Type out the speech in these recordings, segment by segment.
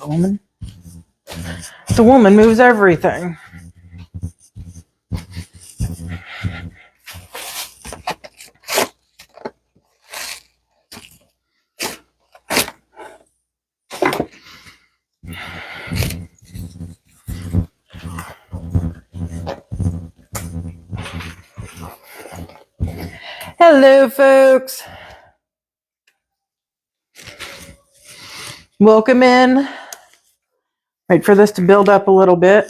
the woman. The woman moves everything. Hello, folks. Welcome in. Wait for this to build up a little bit.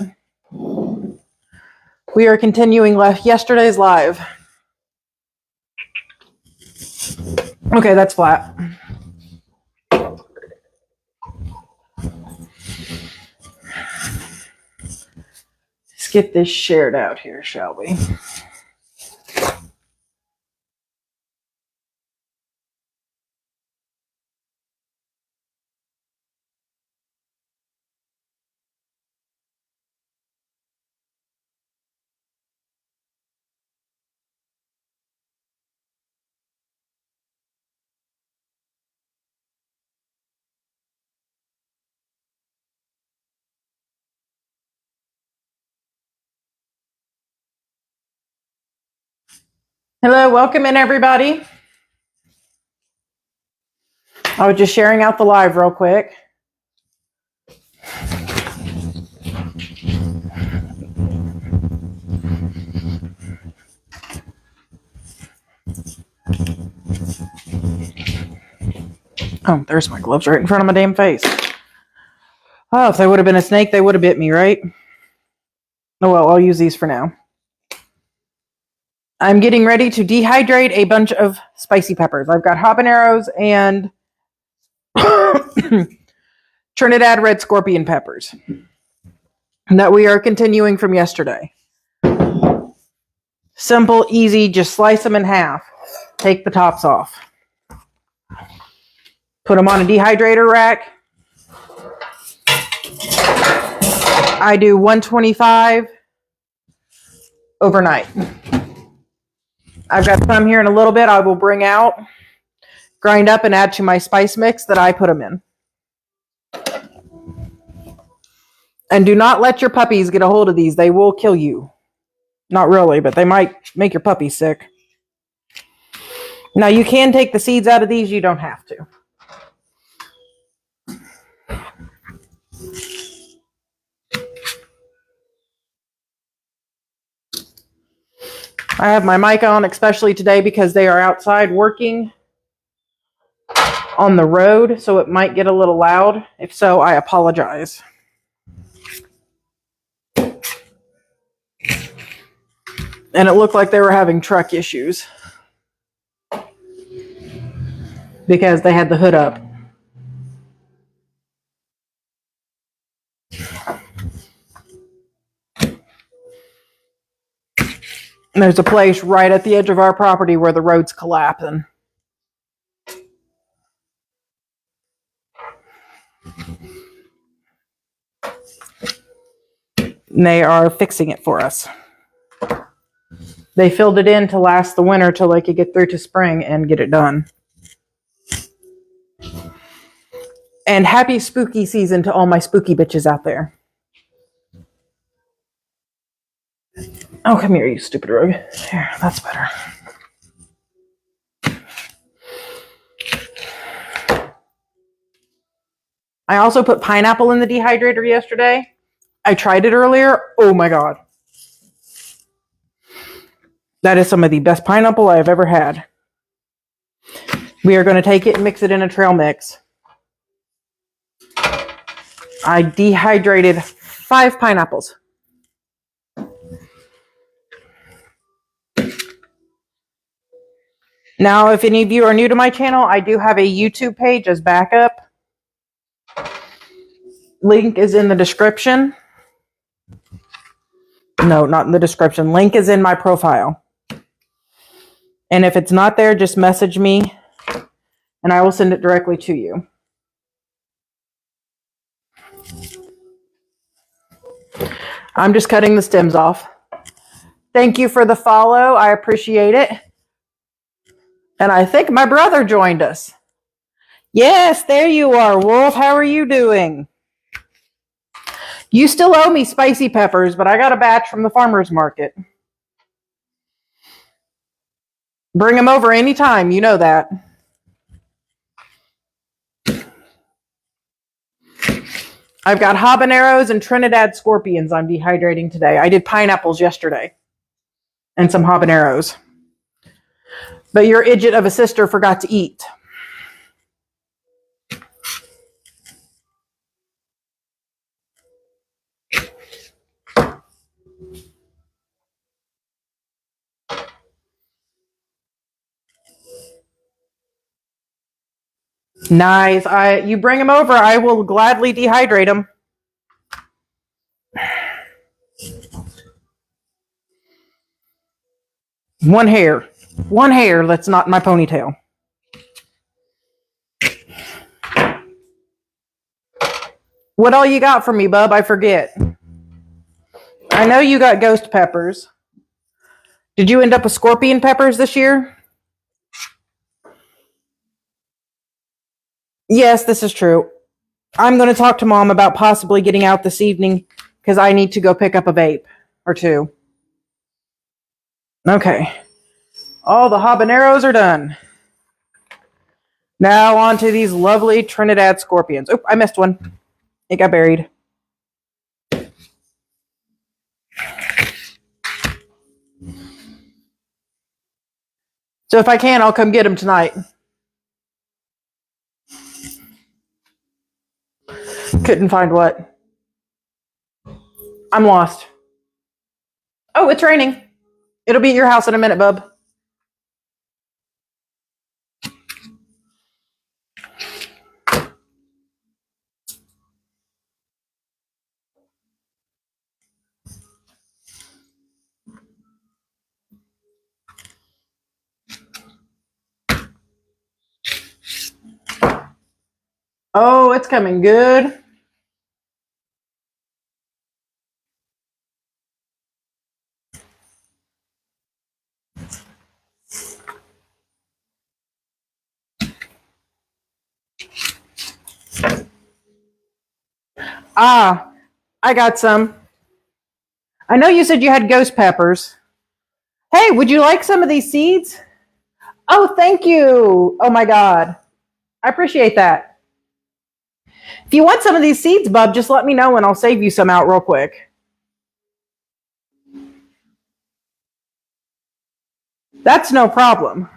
We are continuing yesterday's live. Okay, that's flat. Let's get this shared out here, shall we? Hello, welcome in, everybody. I was just sharing out the live real quick. Oh, there's my gloves right in front of my damn face. Oh, if they would have been a snake, they would have bit me, right? Oh, well, I'll use these for now. I'm getting ready to dehydrate a bunch of spicy peppers. I've got habaneros and Trinidad red scorpion peppers that we are continuing from yesterday. Simple, easy, just slice them in half. Take the tops off. Put them on a dehydrator rack. I do 125 overnight. I've got some here in a little bit I will bring out, grind up, and add to my spice mix that I put them in. And do not let your puppies get a hold of these. They will kill you. Not really, but they might make your puppy sick. Now, you can take the seeds out of these. You don't have to. I have my mic on, especially today, because they are outside working on the road, so it might get a little loud. If so, I apologize. And it looked like they were having truck issues because they had the hood up. And there's a place right at the edge of our property where the road's collapsing. And they are fixing it for us. They filled it in to last the winter till they could get through to spring and get it done. And happy spooky season to all my spooky bitches out there. Oh, come here, you stupid rogue. Here, that's better. I also put pineapple in the dehydrator yesterday. I tried it earlier. Oh my God. That is some of the best pineapple I have ever had. We are going to take it and mix it in a trail mix. I dehydrated 5 pineapples. Now, if any of you are new to my channel, I do have a YouTube page as backup. Link is in the description. No, not in the description. Link is in my profile. And if it's not there, just message me and I will send it directly to you. I'm just cutting the stems off. Thank you for the follow. I appreciate it. And I think my brother joined us. Yes, there you are, Wolf. How are you doing? You still owe me spicy peppers, but I got a batch from the farmer's market. Bring them over anytime, you know that. I've got habaneros and Trinidad scorpions I'm dehydrating today. I did pineapples yesterday and some habaneros. But your idiot of a sister forgot to eat. Nice. You bring them over, I will gladly dehydrate them. One hair that's not in my ponytail. What all you got for me, bub? I forget. I know you got ghost peppers. Did you end up with scorpion peppers this year? Yes, this is true. I'm going to talk to Mom about possibly getting out this evening because I need to go pick up a vape or two. Okay. All the habaneros are done. Now on to these lovely Trinidad scorpions. Oop, I missed one. It got buried. So if I can, I'll come get them tonight. Couldn't find what? I'm lost. Oh, it's raining. It'll be at your house in a minute, bub. Oh, it's coming good. Ah, I got some. I know you said you had ghost peppers. Hey, would you like some of these seeds? Oh, thank you. Oh my God. I appreciate that. If you want some of these seeds, bub, just let me know and I'll save you some out real quick. That's no problem.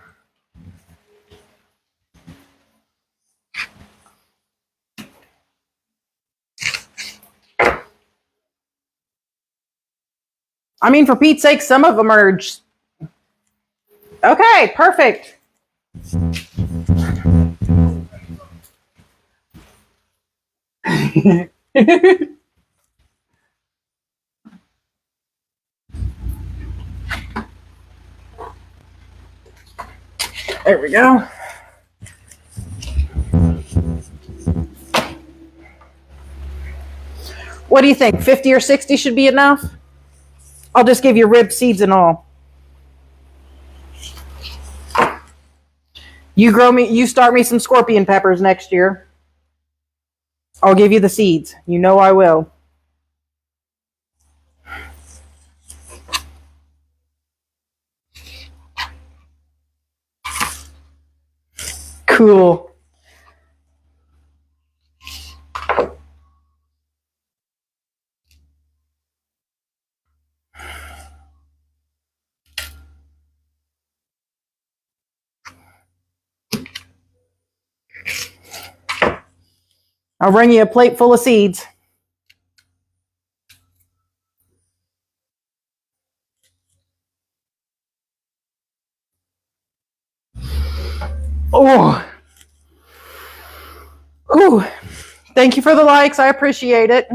I mean, for Pete's sake, some of them are just... Okay, perfect. There we go. What do you think? 50 or 60 should be enough? I'll just give you rib seeds and all. You start me some scorpion peppers next year. I'll give you the seeds. You know I will. Cool. I'll bring you a plate full of seeds. Oh. Ooh. Thank you for the likes. I appreciate it.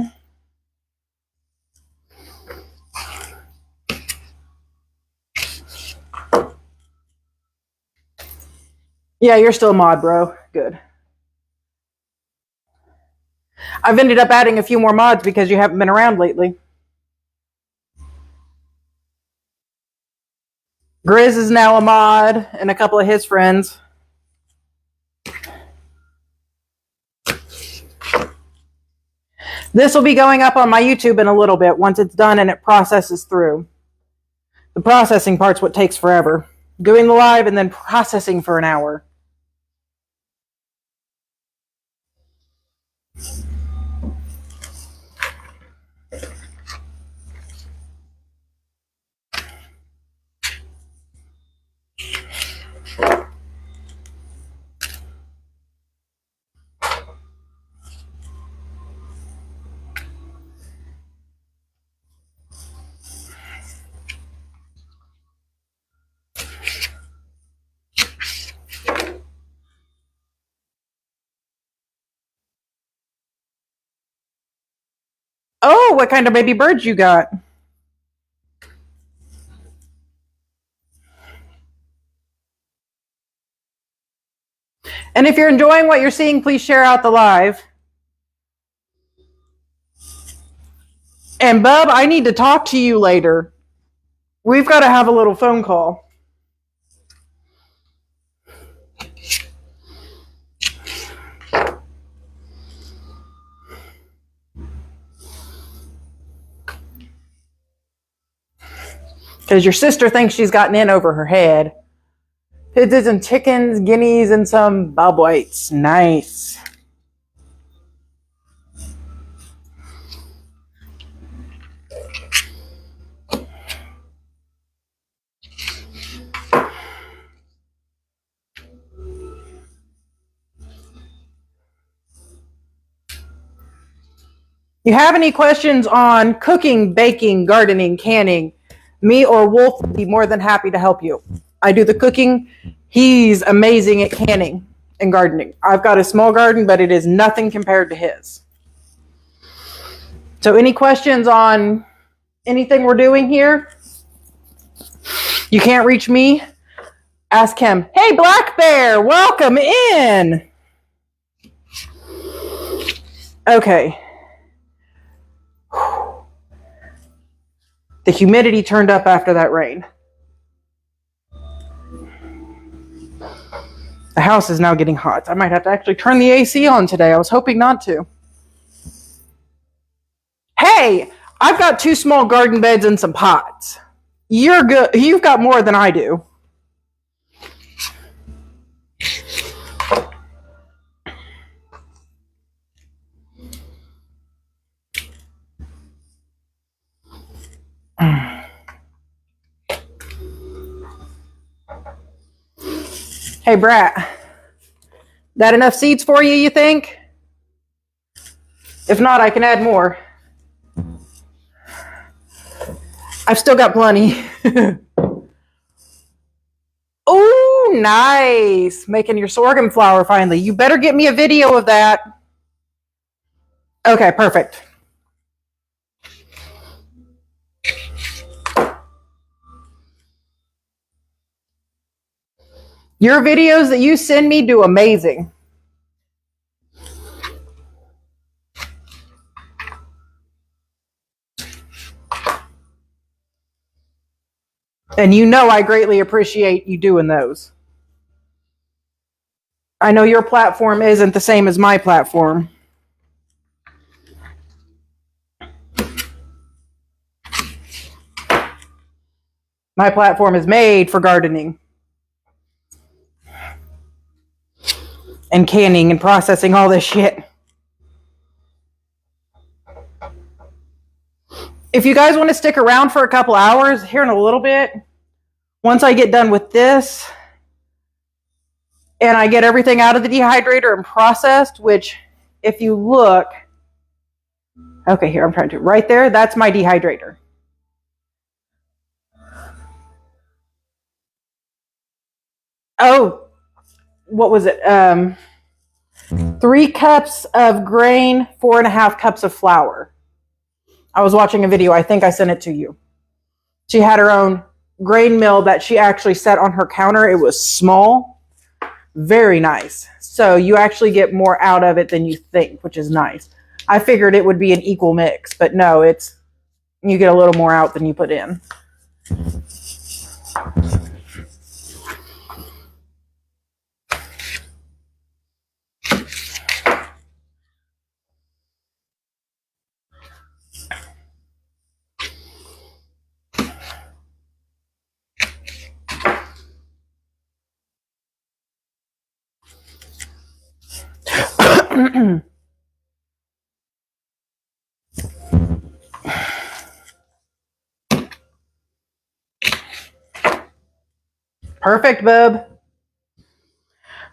Yeah, you're still a mod, bro. Good. I've ended up adding a few more mods because you haven't been around lately. Grizz is now a mod, and a couple of his friends. This will be going up on my YouTube in a little bit once it's done and it processes through. The processing part's what takes forever. Doing the live and then processing for an hour. Oh, what kind of baby birds you got? And if you're enjoying what you're seeing, please share out the live. And Bub, I need to talk to you later. We've got to have a little phone call. Because your sister thinks she's gotten in over her head. Pigeons and chickens, guineas, and some bob whites. Nice. You have any questions on cooking, baking, gardening, canning? Me or Wolf would be more than happy to help you. I do the cooking. He's amazing at canning and gardening. I've got a small garden, but it is nothing compared to his. So any questions on anything we're doing here? You can't reach me? Ask him. Hey, Black Bear, welcome in. Okay. The humidity turned up after that rain. The house is now getting hot. I might have to actually turn the AC on today. I was hoping not to. Hey, I've got 2 small garden beds and some pots. You're good. You've got more than I do. Hey, Brat. That enough seeds for you, you think? If not, I can add more. I've still got plenty. Oh, nice. Making your sorghum flour finally. You better get me a video of that. Okay, perfect. Your videos that you send me do amazing. And you know I greatly appreciate you doing those. I know your platform isn't the same as my platform. My platform is made for gardening and canning and processing all this shit. If you guys want to stick around for a couple hours here in a little bit, once I get done with this and I get everything out of the dehydrator and processed, which if you look, okay, here, I'm trying to, right there, that's my dehydrator. Oh, what was it? 3 cups of grain, 4.5 cups of flour. I was watching a video. I think I sent it to you. She had her own grain mill that she actually set on her counter. It was small, very nice. So you actually get more out of it than you think, which is nice. I figured it would be an equal mix, but no, it's you get a little more out than you put in. Perfect, bub.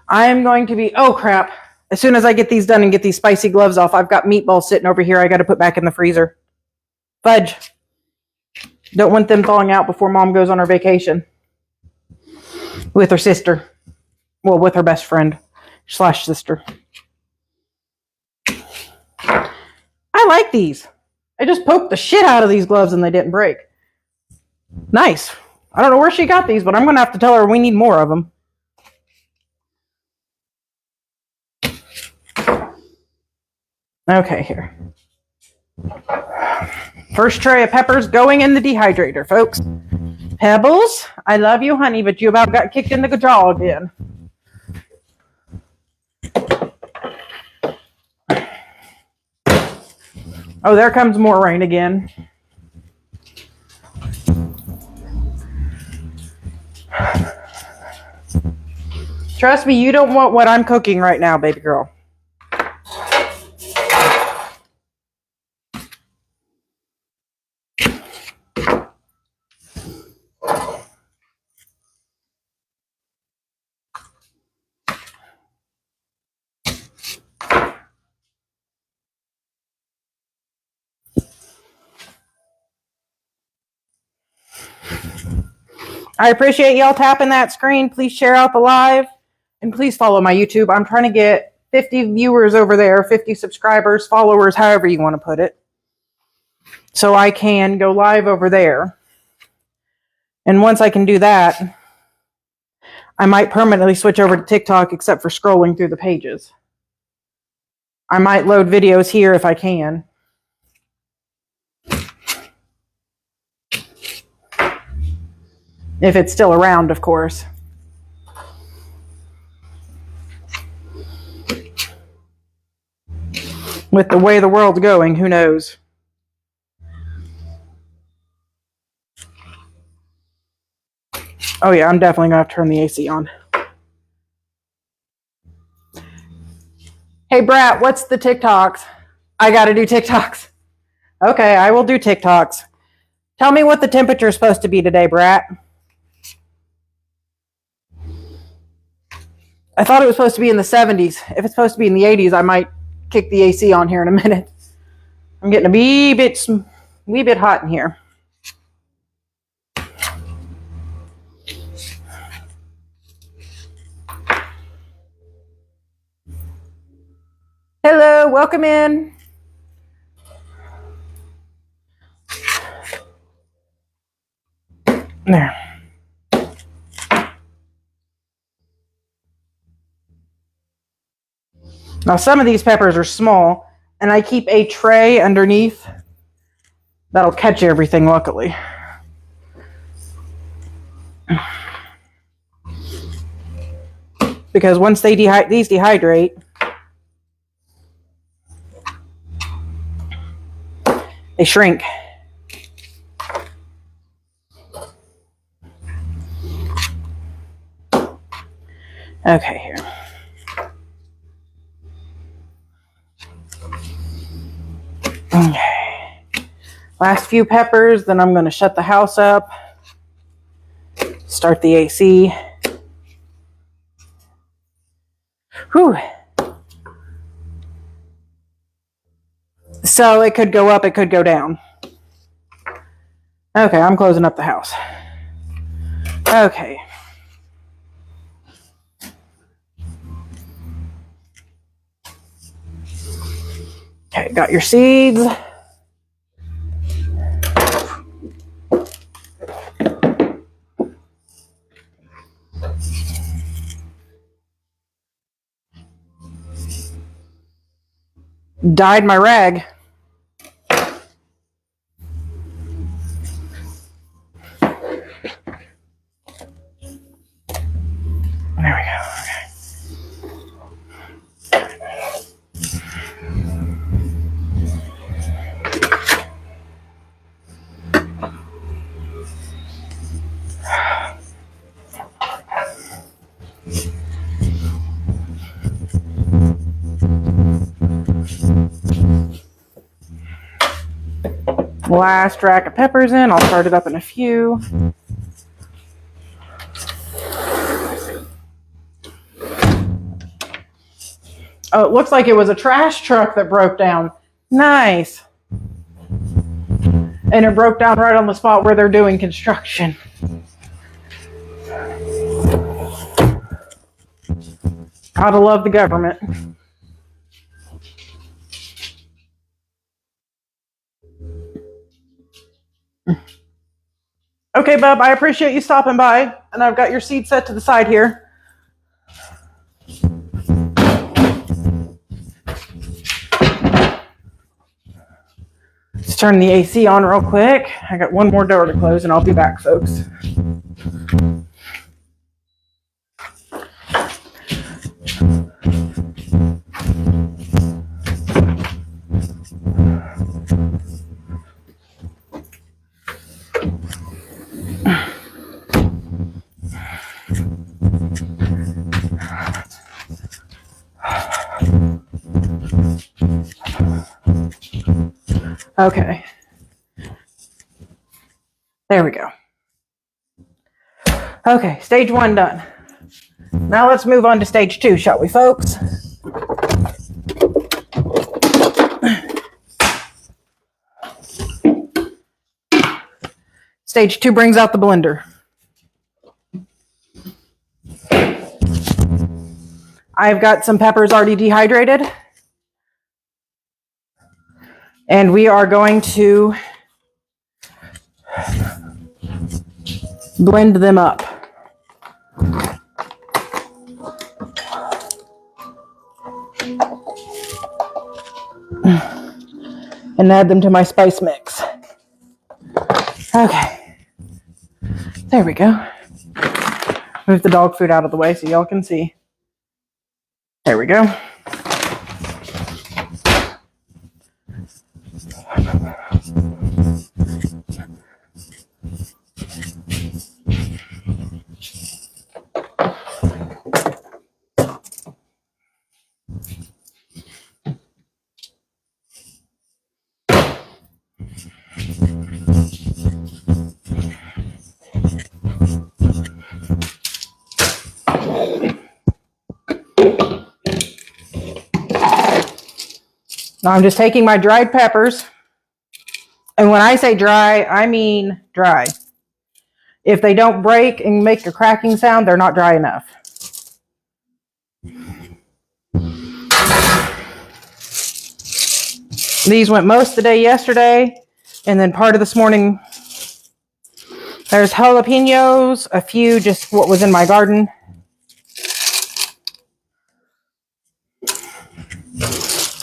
I'm going to be, oh crap. As soon as I get these done and get these spicy gloves off, I've got meatballs sitting over here I got to put back in the freezer. Fudge. Don't want them thawing out before Mom goes on her vacation. With her sister. Well, with her best friend / sister. I like these. I just poked the shit out of these gloves and they didn't break. Nice. I don't know where she got these, but I'm going to have to tell her we need more of them. Okay, here. First tray of peppers going in the dehydrator, folks. Pebbles, I love you, honey, but you about got kicked in the jaw again. Oh, there comes more rain again. Trust me, you don't want what I'm cooking right now, baby girl. I appreciate y'all tapping that screen. Please share out the live. And please follow my YouTube. I'm trying to get 50 viewers over there, 50 subscribers, followers, however you want to put it. So I can go live over there. And once I can do that, I might permanently switch over to TikTok except for scrolling through the pages. I might load videos here if I can. If it's still around, of course. With the way the world's going, who knows? Oh yeah, I'm definitely going to have to turn the AC on. Hey, Brat, what's the TikToks? I got to do TikToks. Okay, I will do TikToks. Tell me what the temperature is supposed to be today, Brat. I thought it was supposed to be in the 70s. If it's supposed to be in the 80s, I might kick the AC on here in a minute. I'm getting a wee bit hot in here. Hello, welcome in. There. Now, some of these peppers are small, and I keep a tray underneath that'll catch everything, luckily. Because once these dehydrate, they shrink. Okay, here. Okay. Last few peppers, then I'm going to shut the house up. Start the AC. Whew. So it could go up, it could go down. Okay, I'm closing up the house. Okay. Okay, got your seeds. Dyed my rag. There we go. Okay. Last rack of peppers in. I'll start it up in a few. Oh, it looks like it was a trash truck that broke down. Nice. And it broke down right on the spot where they're doing construction. Gotta love the government. Okay, bub, I appreciate you stopping by. And I've got your seed set to the side here. Let's turn the AC on real quick. I got one more door to close and I'll be back, folks. Okay. There we go. Okay, stage 1 done. Now let's move on to stage 2, shall we, folks? Stage 2 brings out the blender. I've got some peppers already dehydrated. And we are going to blend them up. And add them to my spice mix. Okay. There we go. Move the dog food out of the way so y'all can see. There we go. Now I'm just taking my dried peppers, and when I say dry, I mean dry. If they don't break and make a cracking sound, they're not dry enough. These went most of the day yesterday, and then part of this morning. There's jalapenos, a few just what was in my garden.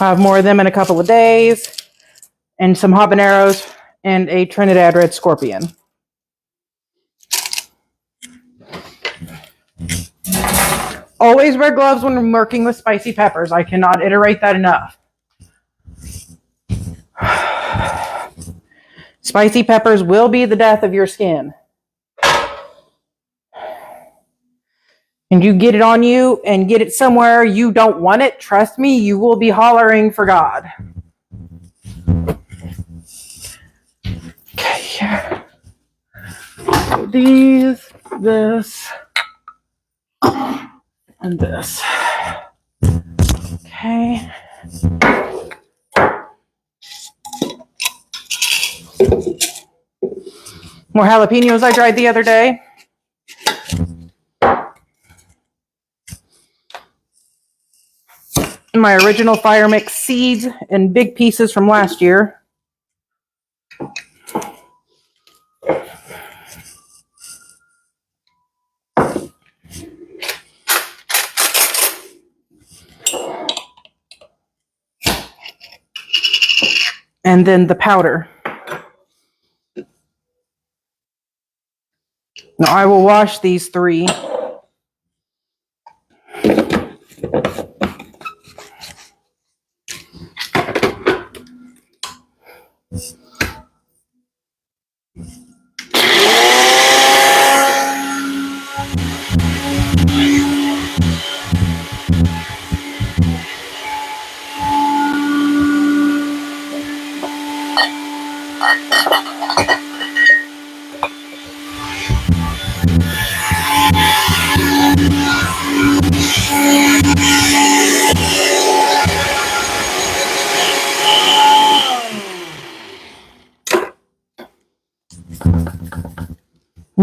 I'll have more of them in a couple of days. And some habaneros and a Trinidad red scorpion. Always wear gloves when working with spicy peppers. I cannot iterate that enough. Spicy peppers will be the death of your skin. And you get it on you and get it somewhere you don't want it, trust me, you will be hollering for God. Okay, here. So these, this, and this. Okay. More jalapenos I dried the other day. My original fire mix seeds and big pieces from last year. And then the powder. Now I will wash these 3.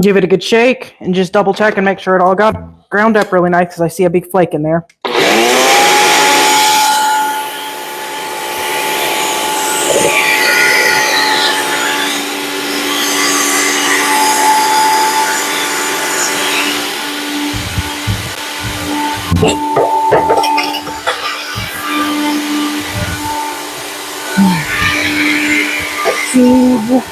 Give it a good shake and just double check and make sure it all got ground up really nice because I see a big flake in there. Seeds.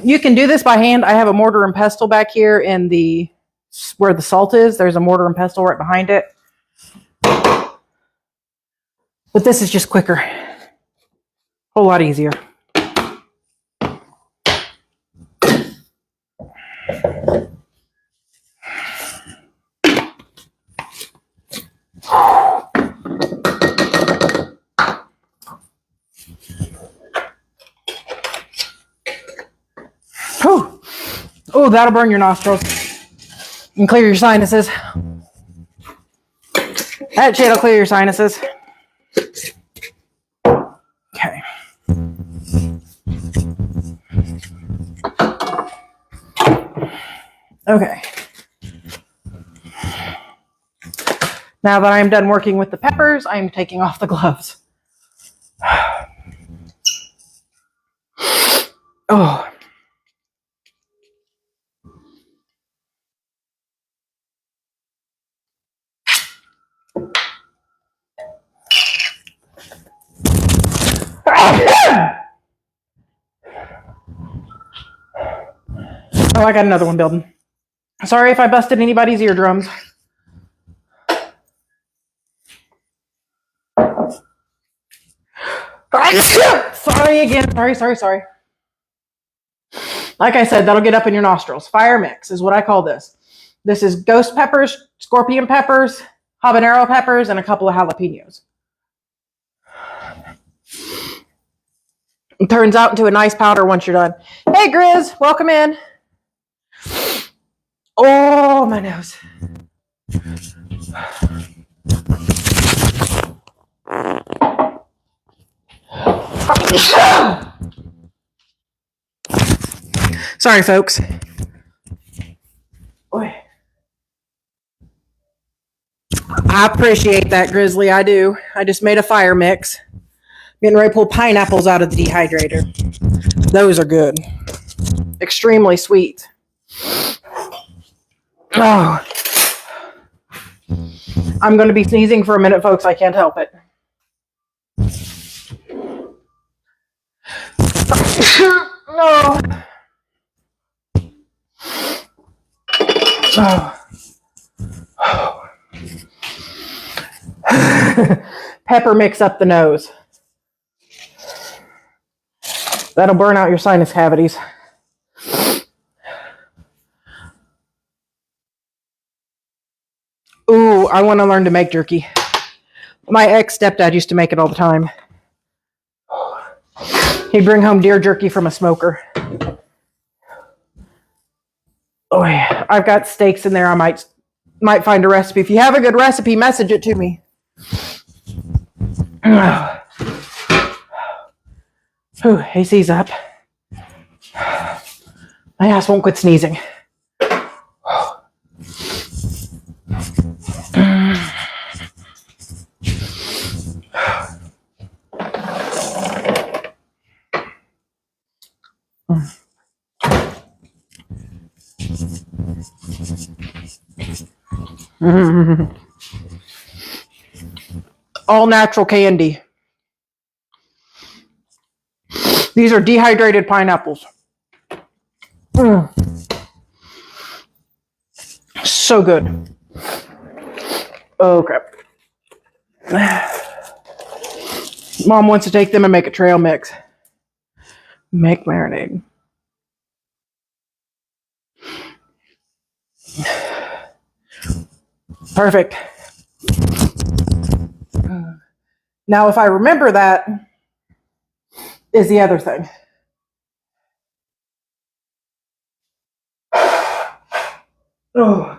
You can do this by hand. I have a mortar and pestle back here in the where the salt is. There's a mortar and pestle right behind it. But this is just quicker. A whole lot easier. Oh, that'll burn your nostrils and clear your sinuses. That shit'll clear your sinuses. Okay. Okay. Now that I'm done working with the peppers, I'm taking off the gloves. Oh. Oh, I got another one building. Sorry if I busted anybody's eardrums. Sorry again. Sorry. Like I said, that'll get up in your nostrils. Fire mix is what I call this. This is ghost peppers, scorpion peppers, habanero peppers, and a couple of jalapenos. It turns out into a nice powder once you're done. Hey, Grizz, welcome in. Oh, my nose. Sorry, folks. I appreciate that, Grizzly. I do. I just made a fire mix. Getting ready to pull pineapples out of the dehydrator. Those are good. Extremely sweet. Oh. I'm going to be sneezing for a minute, folks. I can't help it. No. Oh. Pepper mix up the nose. That'll burn out your sinus cavities. Ooh, I want to learn to make jerky. My ex-stepdad used to make it all the time. He'd bring home deer jerky from a smoker. Oh yeah, I've got steaks in there. I might find a recipe. If you have a good recipe, message it to me. Ooh, AC's up. My ass won't quit sneezing. All natural candy. These are dehydrated pineapples. So good. Oh crap. Mom wants to take them and make a trail mix. Make marinade. Perfect. Now, if I remember that, is the other thing. Oh.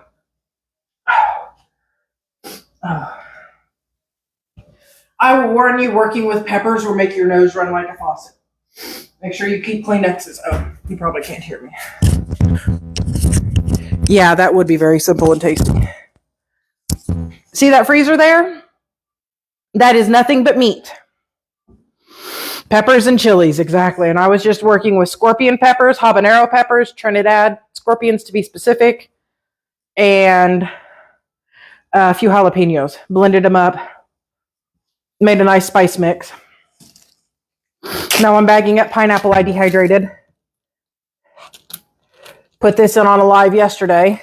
I will warn you, working with peppers will make your nose run like a faucet. Make sure you keep Kleenexes. Oh, you probably can't hear me. Yeah, that would be very simple and tasty. See that freezer there? That is nothing but meat. Peppers and chilies, exactly. And I was just working with scorpion peppers, habanero peppers, Trinidad scorpions to be specific, and a few jalapenos. Blended them up, made a nice spice mix. Now I'm bagging up pineapple I dehydrated. Put this in on a live yesterday.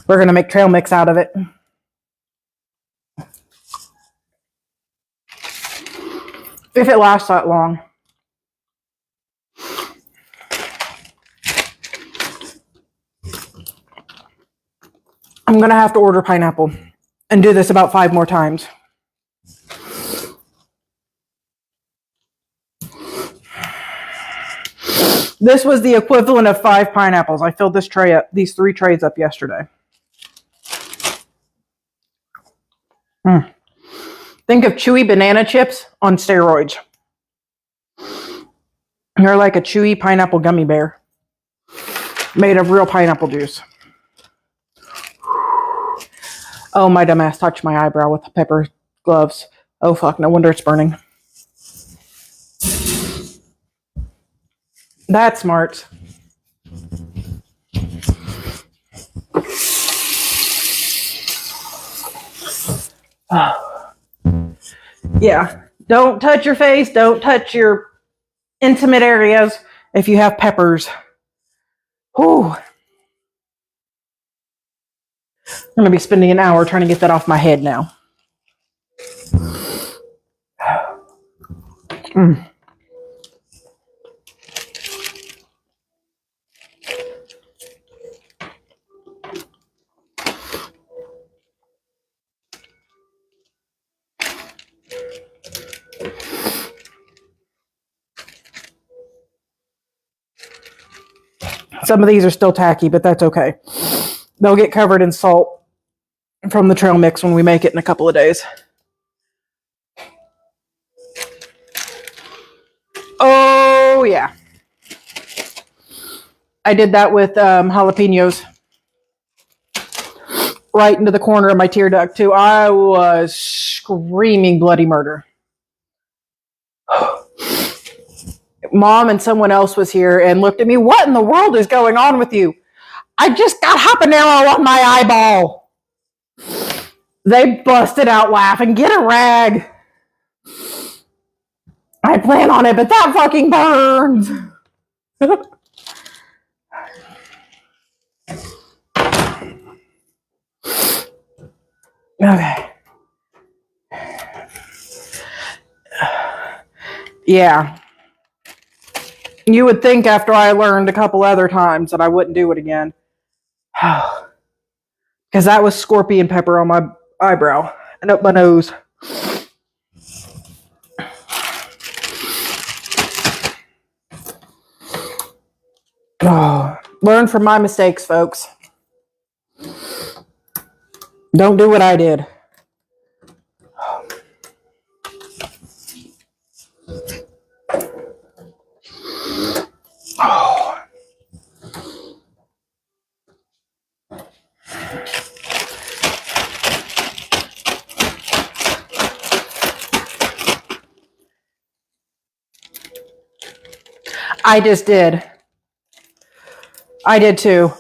We're going to make trail mix out of it. If it lasts that long. I'm going to have to order pineapple and do this about 5 more times. This was the equivalent of 5 pineapples. I filled this tray up, these 3 trays up yesterday. Think of chewy banana chips on steroids. They're like a chewy pineapple gummy bear made of real pineapple juice. Oh, my dumbass touched my eyebrow with the pepper gloves. Oh, fuck. No wonder it's burning. That's smart. Yeah. Don't touch your face. Don't touch your intimate areas if you have peppers. Whew. I'm going to be spending an hour trying to get that off my head now. Some of these are still tacky, but that's okay. They'll get covered in salt from the trail mix when we make it in a couple of days. Oh, yeah. I did that with jalapenos. Right into the corner of my tear duct, too. I was screaming bloody murder. Mom and someone else was here and looked at me. What in the world is going on with you? I just got habanero on my eyeball. They busted out laughing. Get a rag. I plan on it, but that fucking burns. Okay. Yeah. You would think after I learned a couple other times that I wouldn't do it again. Because that was scorpion pepper on my eyebrow and up my nose. Oh, learn from my mistakes, folks. Don't do what I did. Oh. I just did. I did too.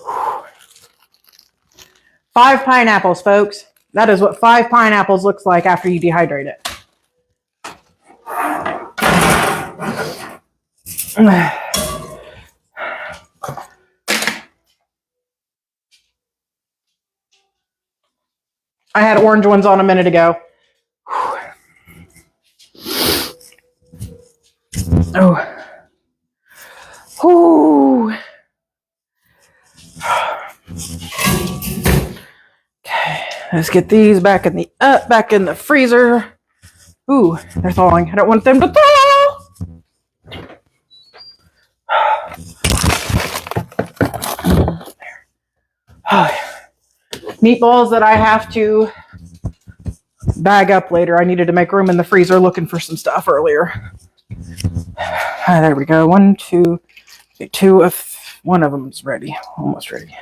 5 pineapples, folks. That is what 5 pineapples looks like after you dehydrate it. I had orange ones on a minute ago. Oh. Ooh. Okay, let's get these back in the freezer. Ooh, they're thawing. I don't want them to thaw. Meatballs that I have to bag up later. I needed to make room in the freezer looking for some stuff earlier. There we go. One of them's ready. Almost ready.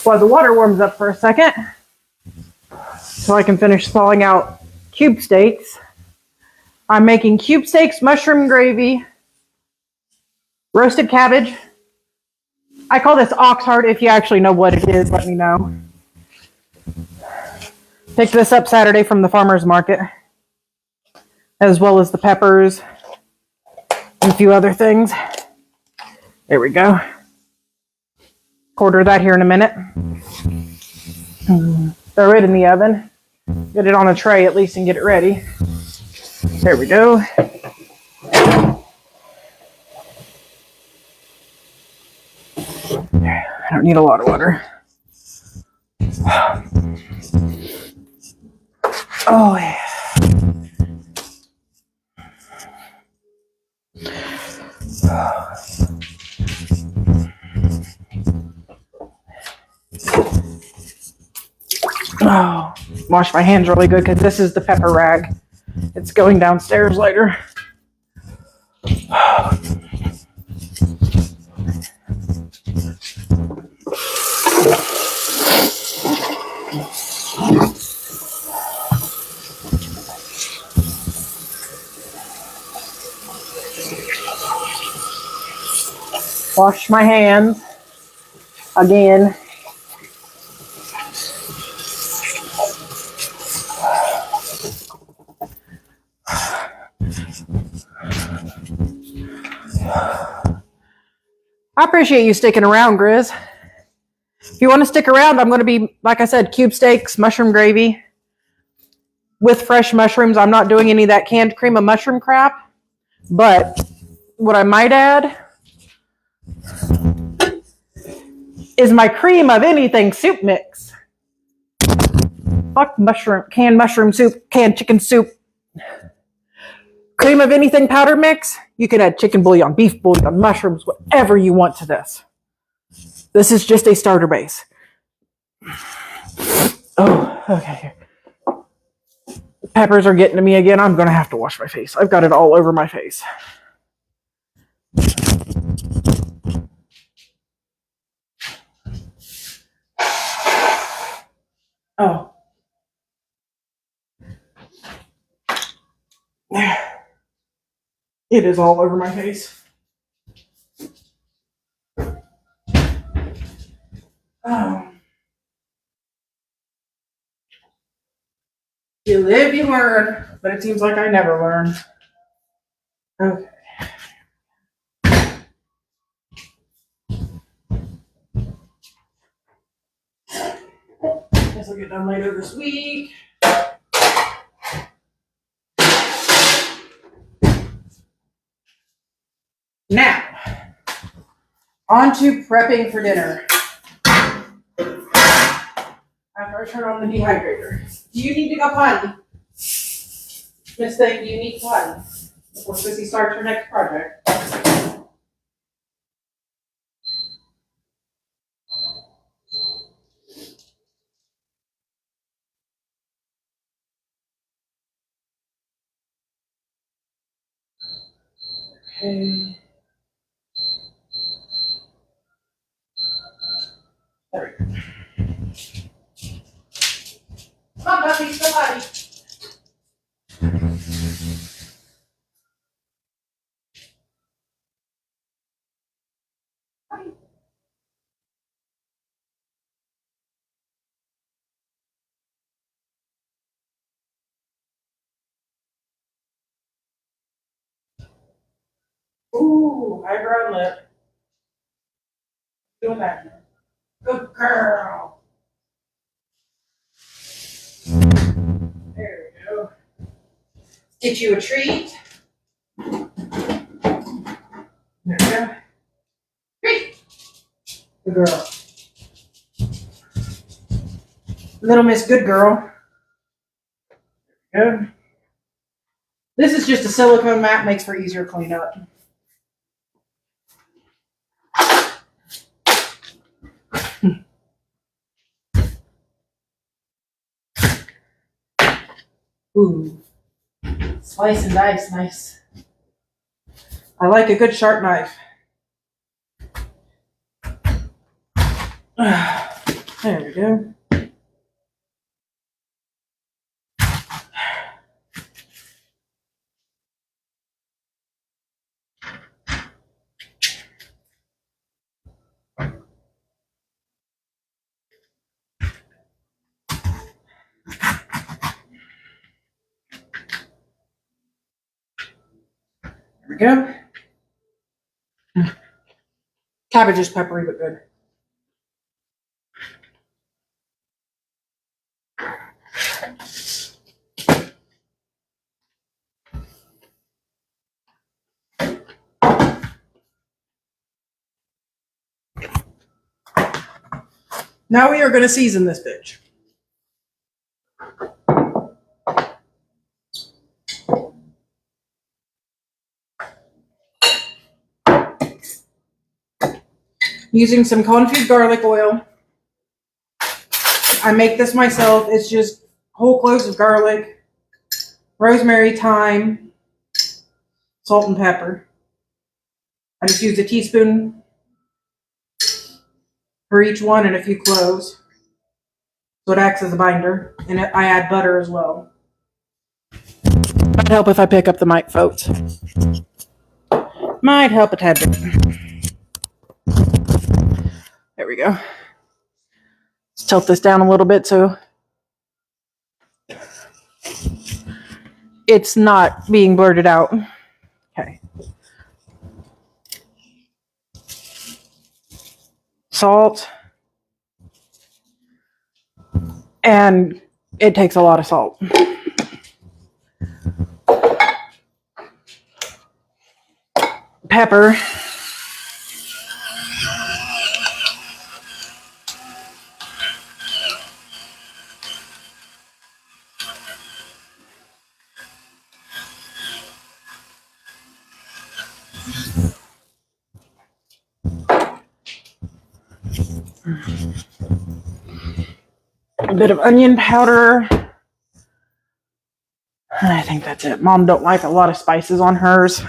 While the water warms up for a second, so I can finish thawing out cube steaks, I'm making cube steaks, mushroom gravy, roasted cabbage. I call this ox heart. If you actually know what it is, let me know. Picked this up Saturday from the farmer's market, as well as the peppers and a few other things. There we go. Quarter that here in a minute. Throw it in the oven. Get it on a tray at least and get it ready. There we go. I don't need a lot of water. Oh, yeah. Oh, wash my hands really good because this is the pepper rag. It's going downstairs later. Wash my hands again. I appreciate you sticking around, Grizz. If you want to stick around, I'm going to be, like I said, cube steaks, mushroom gravy with fresh mushrooms. I'm not doing any of that canned cream of mushroom crap. But what I might add is my cream of anything soup mix. Fuck canned mushroom soup, canned chicken soup. Cream of anything powder mix. You can add chicken bouillon, beef bouillon, mushrooms, whatever you want to this. This is just a starter base. Oh, okay. The peppers are getting to me again. I'm going to have to wash my face. I've got it all over my face. Oh. It is all over my face. You live, you learn, but it seems like I never learn. Okay. Guess I'll get done later this week. Now, on to prepping for dinner. After I turn on the dehydrator. Do you need to go potty? Miss Thing, do you need potty? Before Sissy starts her next project. Okay. There we go. Come on, Buffy, go potty. Ooh, eyebrow and lip. Doing that. Good girl. There we go. Get you a treat. Good girl. Little Miss Good Girl. Good. This is just a silicone mat, makes for easier cleanup. Ooh. Slice and dice, nice. I like a good sharp knife. There we go. There we go. Cabbage is peppery but good. Now we are going to season this bitch. Using some confit garlic oil. I make this myself. It's just whole cloves of garlic, rosemary, thyme, salt, and pepper. I just use a teaspoon for each one and a few cloves. So it acts as a binder. And I add butter as well. Might help if I pick up the mic, folks. Might help a tad bit. There we go. Let's tilt this down a little bit so it's not being blurted out. Okay. Salt. And it takes a lot of salt. Pepper. A bit of onion powder. I think that's it. Mom don't like a lot of spices on hers.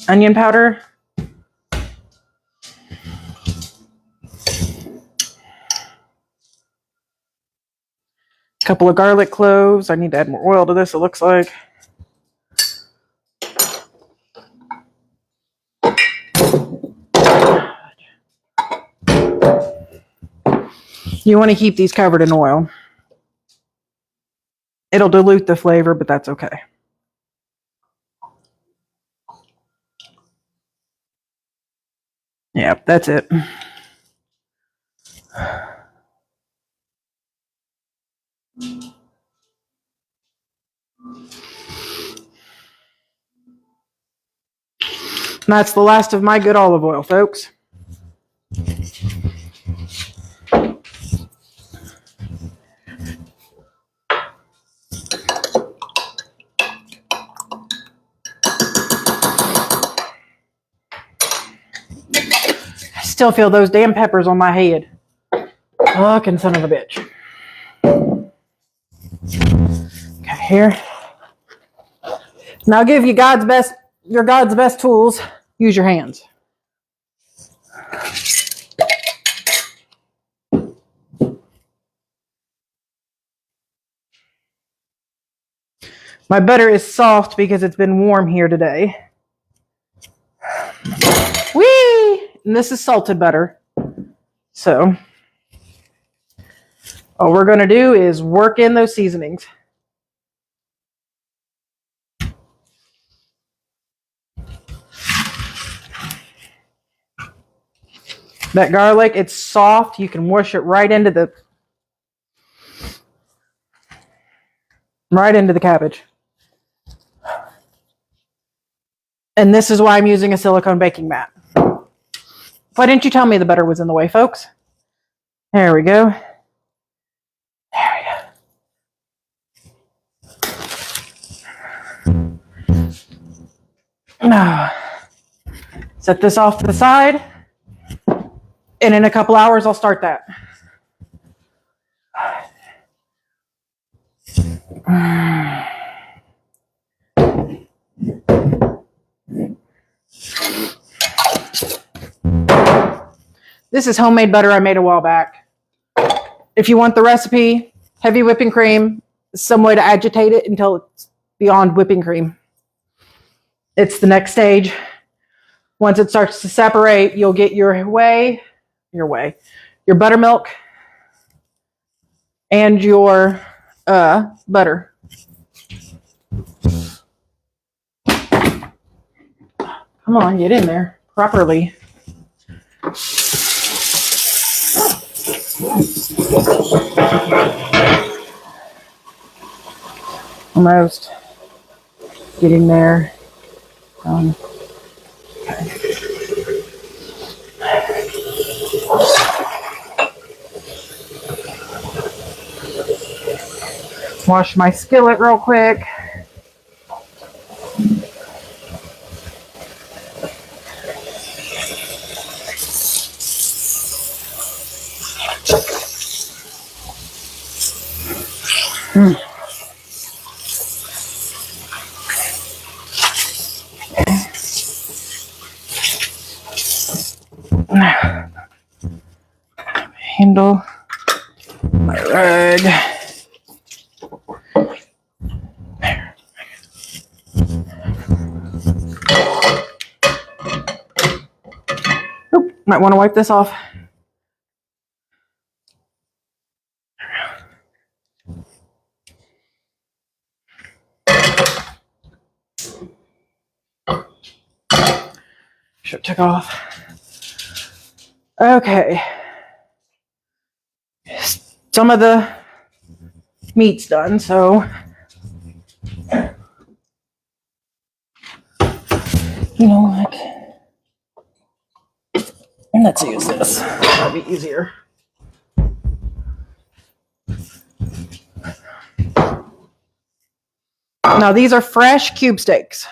Onion powder. A couple of garlic cloves. I need to add more oil to this, it looks like. You want to keep these covered in oil. It'll dilute the flavor, but that's okay. Yeah, that's it. That's the last of my good olive oil, folks. I still feel those damn peppers on my head. Fucking son of a bitch. Okay, here. Now I'll give you your God's best tools. Use your hands. My butter is soft because it's been warm here today. Whee! And this is salted butter. So, all we're going to do is work in those seasonings. That garlic, it's soft. You can mush it right into the cabbage. And this is why I'm using a silicone baking mat. Why didn't you tell me the butter was in the way, folks? There we go. There we go. Now, set this off to the side. And in a couple hours, I'll start that. This is homemade butter I made a while back. If you want the recipe, heavy whipping cream, some way to agitate it until it's beyond whipping cream. It's the next stage. Once it starts to separate, you'll get your buttermilk and your butter. Come on, get in there properly. Almost getting there. Okay. Wash my skillet real quick. Handle my rag. There. Oop, might want to wipe this off. Should took off. Okay. Some of the meat's done, so you know what? Let's use this. That'll be easier. Now these are fresh cube steaks.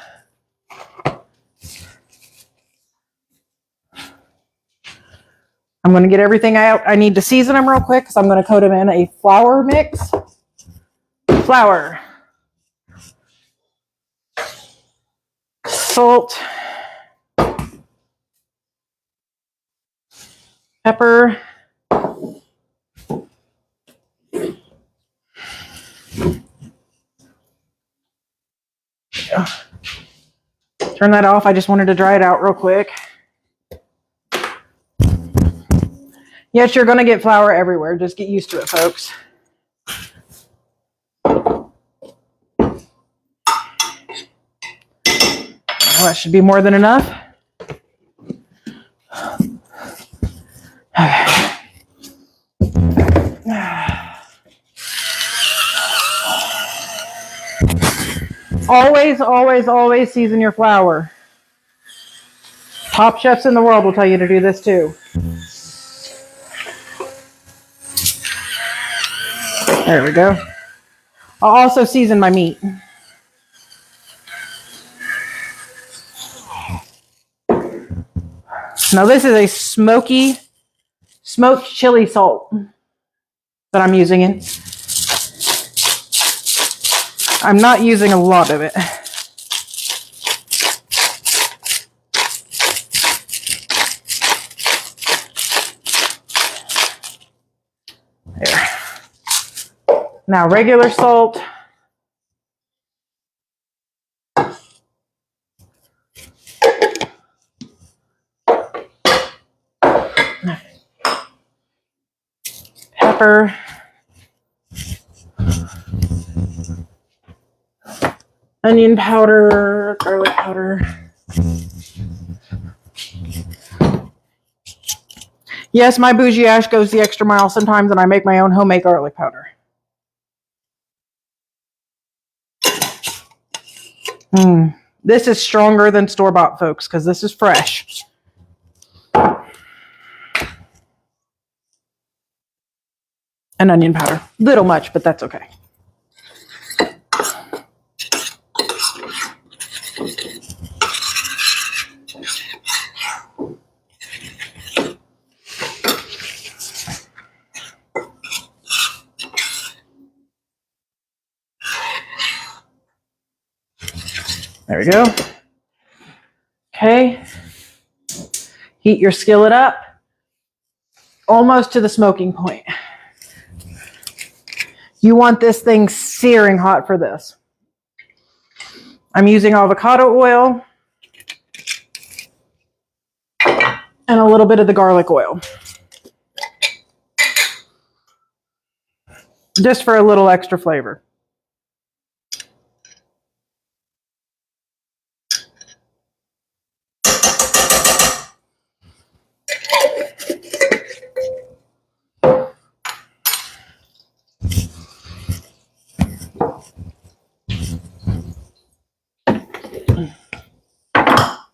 I'm going to get everything out. I need to season them real quick because I'm going to coat them in a flour mix. Flour. Salt. Pepper. Turn that off. I just wanted to dry it out real quick. Yes, you're going to get flour everywhere. Just get used to it, folks. Well, that should be more than enough. Okay. Always, always, always season your flour. Top chefs in the world will tell you to do this too. There we go. I'll also season my meat. Now this is a smoked chili salt that I'm using in. I'm not using a lot of it. There. Now regular salt. Pepper. Onion powder, garlic powder. Yes, my bougie ash goes the extra mile sometimes, and I make my own homemade garlic powder. This is stronger than store-bought, folks, because this is fresh. And onion powder. Little much, but that's okay. There we go. Okay. Heat your skillet up almost to the smoking point. You want this thing searing hot for this. I'm using avocado oil and a little bit of the garlic oil. Just for a little extra flavor.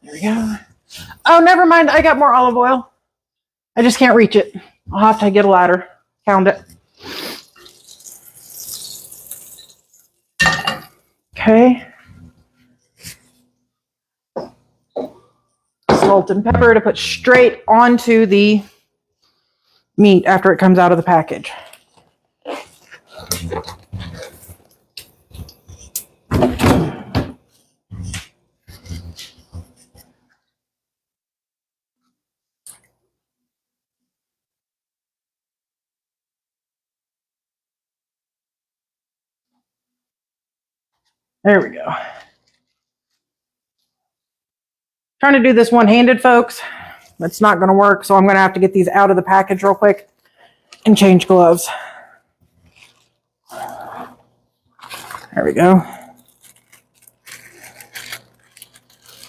There we go. Oh, never mind. I got more olive oil. I just can't reach it. I'll have to get a ladder. Pound it. Okay. Salt and pepper to put straight onto the meat after it comes out of the package. There we go. Trying to do this one-handed, folks. That's not going to work, so I'm going to have to get these out of the package real quick and change gloves. There we go.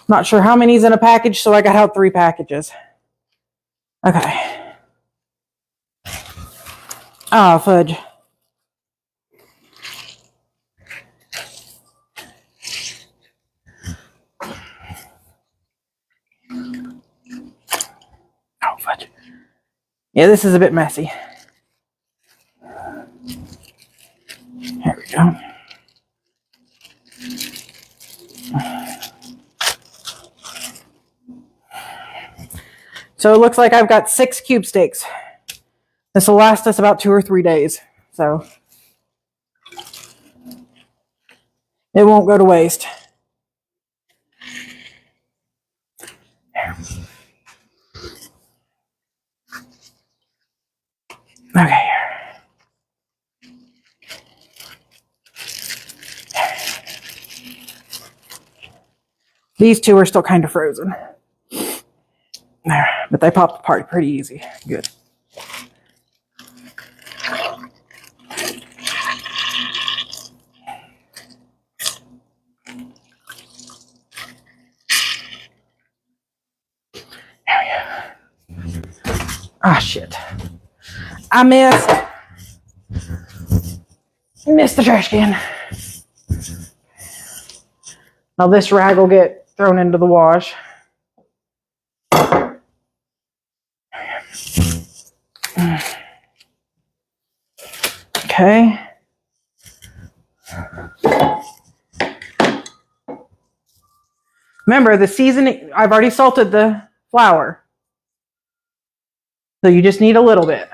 Not sure how many's in a package, so I got out 3 packages. Okay. Oh, fudge. Oh, fudge. Yeah, this is a bit messy. There we go. So it looks like I've got 6 cube steaks. This will last us about 2 or 3 days. So it won't go to waste. Okay. These 2 are still kind of frozen. There, but they popped apart pretty easy. Good. There we go. Ah, shit. I missed the trash can. Now this rag will get thrown into the wash. Okay. Remember, the seasoning, I've already salted the flour. So you just need a little bit.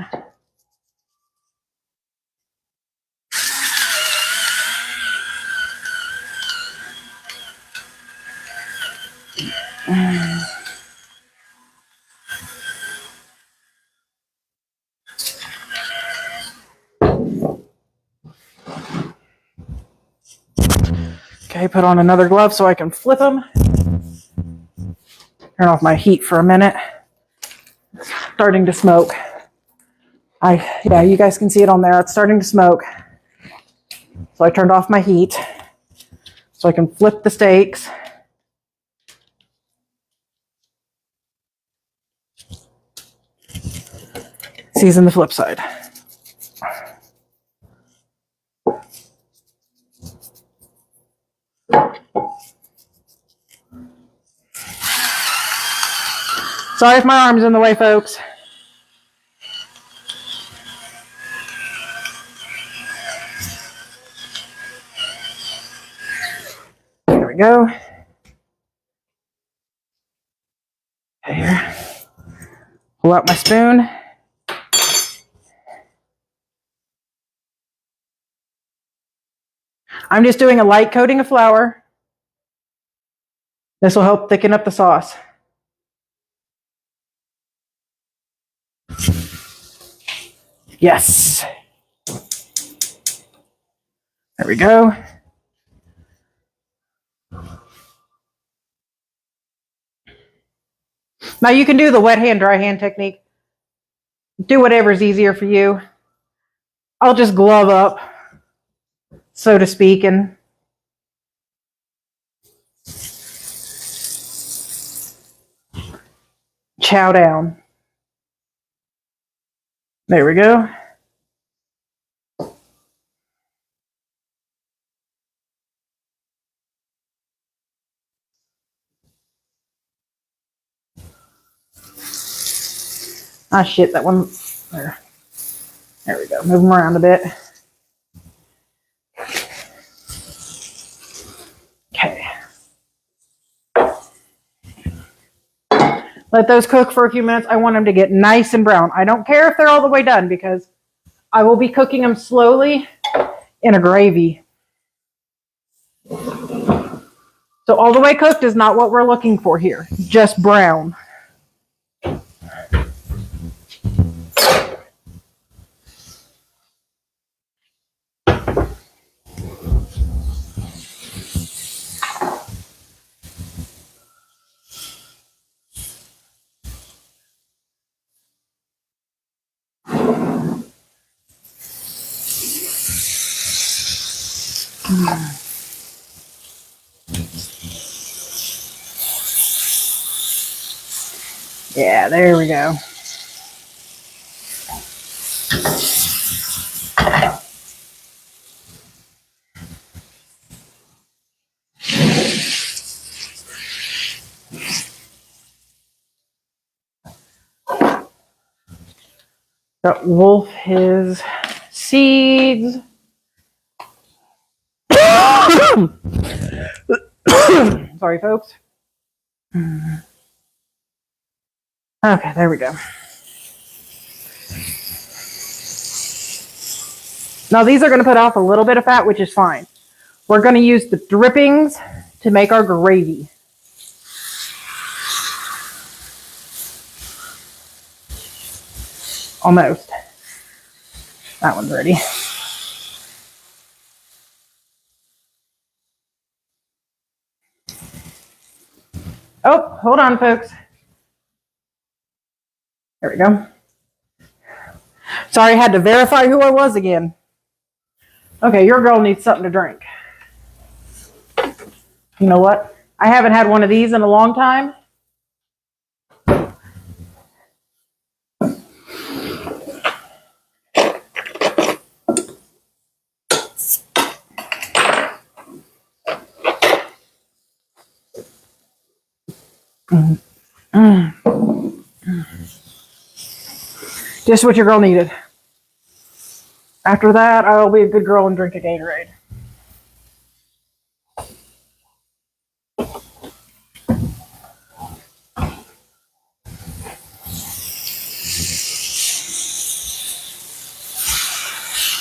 Okay, put on another glove so I can flip them. Turn off my heat for a minute. It's starting to smoke. Yeah, you guys can see it on there. It's starting to smoke. So I turned off my heat so I can flip the steaks. Season the flip side. Sorry if my arm's in the way, folks. There we go. Here. Pull out my spoon. I'm just doing a light coating of flour. This will help thicken up the sauce. Yes. There we go. Now you can do the wet hand, dry hand technique. Do whatever's easier for you. I'll just glove up, so to speak, and chow down. There we go. Ah, shit, that one. There. There we go. Move them around a bit. Okay. Let those cook for a few minutes. I want them to get nice and brown. I don't care if they're all the way done because I will be cooking them slowly in a gravy. So all the way cooked is not what we're looking for here. Just brown. Yeah, there we go. Got Wolf his seeds. Sorry, folks. Okay, there we go. Now these are going to put off a little bit of fat, which is fine. We're going to use the drippings to make our gravy. Almost. That one's ready. Oh, hold on, folks. There we go. Sorry, I had to verify who I was again. Okay, your girl needs something to drink. You know what? I haven't had one of these in a long time. Just what your girl needed. After that, I'll be a good girl and drink a Gatorade.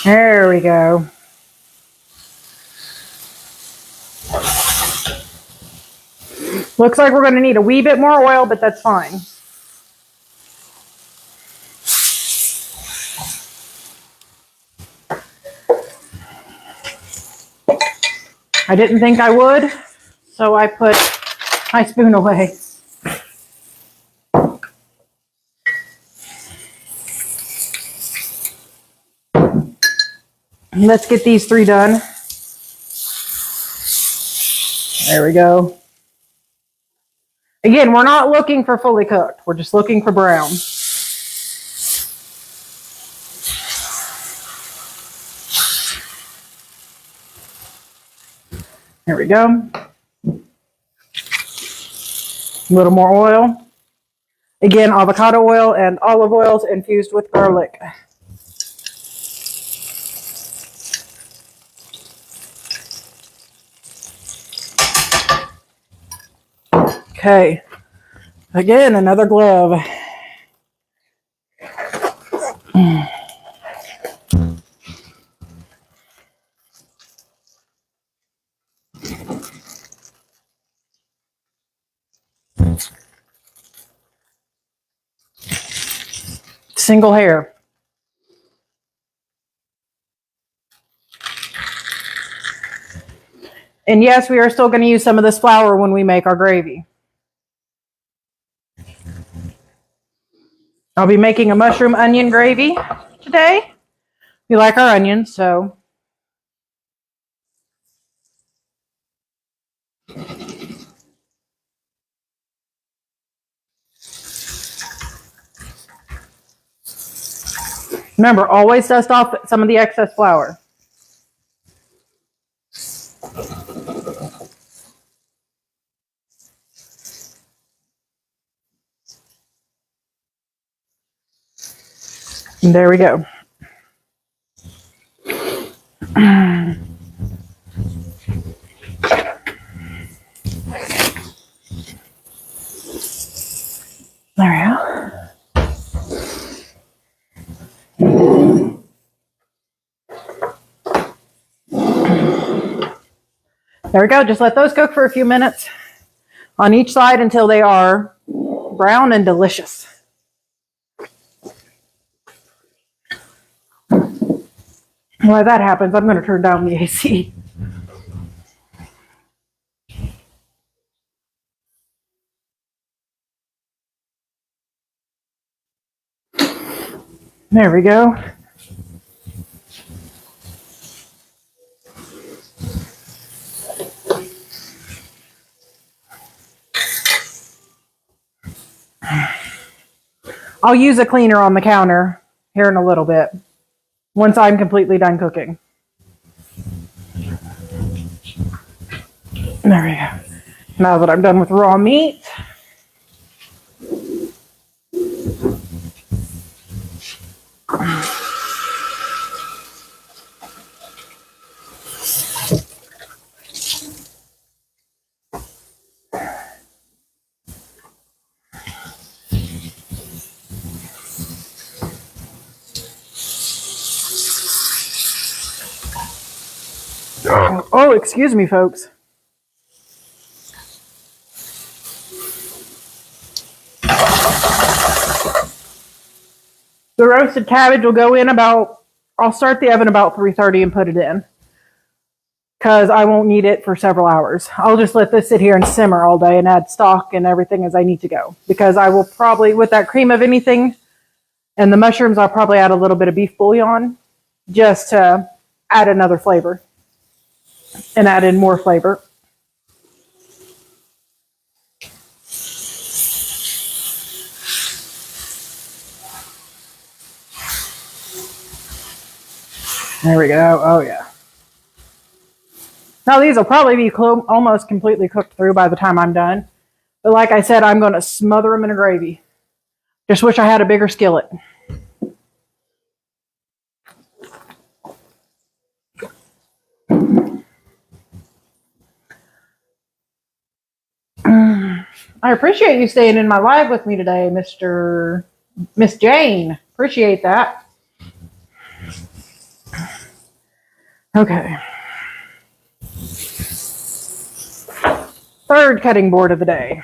There we go. Looks like we're going to need a wee bit more oil, but that's fine. I didn't think I would, so I put my spoon away. Let's get these 3 done. There we go. Again, we're not looking for fully cooked. We're just looking for brown. There we go. A little more oil. Again, avocado oil and olive oils infused with garlic. Okay. Again, another glove. Single hair. And yes, we are still going to use some of this flour when we make our gravy. I'll be making a mushroom onion gravy today. We like our onions, so. Remember, always dust off some of the excess flour. And there we go. There we go. There we go. Just let those cook for a few minutes on each side until they are brown and delicious. While that happens, I'm going to turn down the AC. There we go. I'll use a cleaner on the counter here in a little bit, once I'm completely done cooking. There we go. Now that I'm done with raw meat, oh, excuse me, folks. The roasted cabbage will go in I'll start the oven about 3:30 and put it in, because I won't need it for several hours. I'll just let this sit here and simmer all day and add stock and everything as I need to go, because I will probably, with that cream of anything and the mushrooms, I'll probably add a little bit of beef bouillon just to add another flavor and add in more flavor. There we go. Oh, yeah. Now, these will probably be almost completely cooked through by the time I'm done. But like I said, I'm going to smother them in a gravy. Just wish I had a bigger skillet. I appreciate you staying in my live with me today, Miss Jane. Appreciate that. Okay. Third cutting board of the day.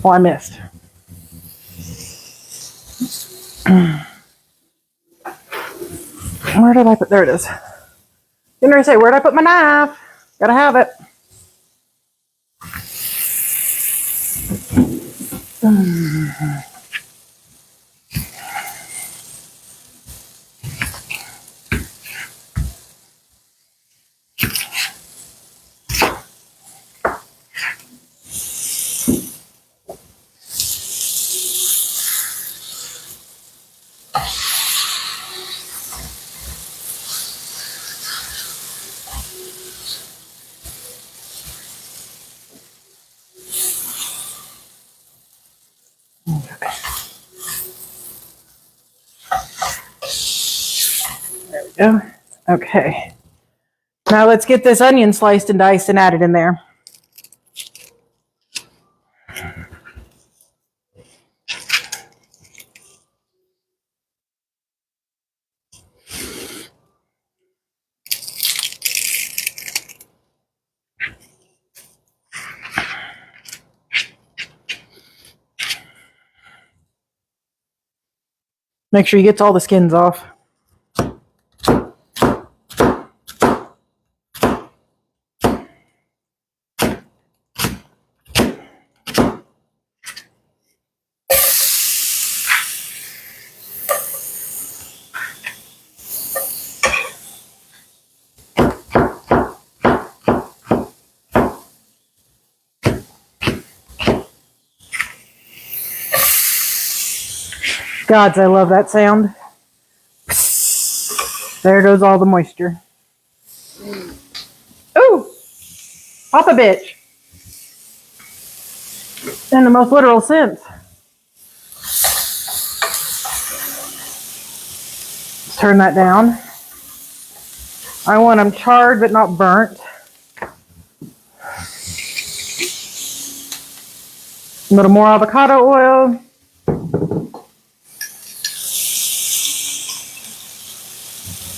Oh, I missed. Where did I put? There it is. Didn't I say, where'd I put my knife? Gotta have it. There we go. Okay. Now let's get this onion sliced and diced and added in there. Make sure you get all the skins off. Gods, I love that sound. There goes all the moisture. Ooh! Pop a bitch. In the most literal sense. Let's turn that down. I want them charred but not burnt. A little more avocado oil.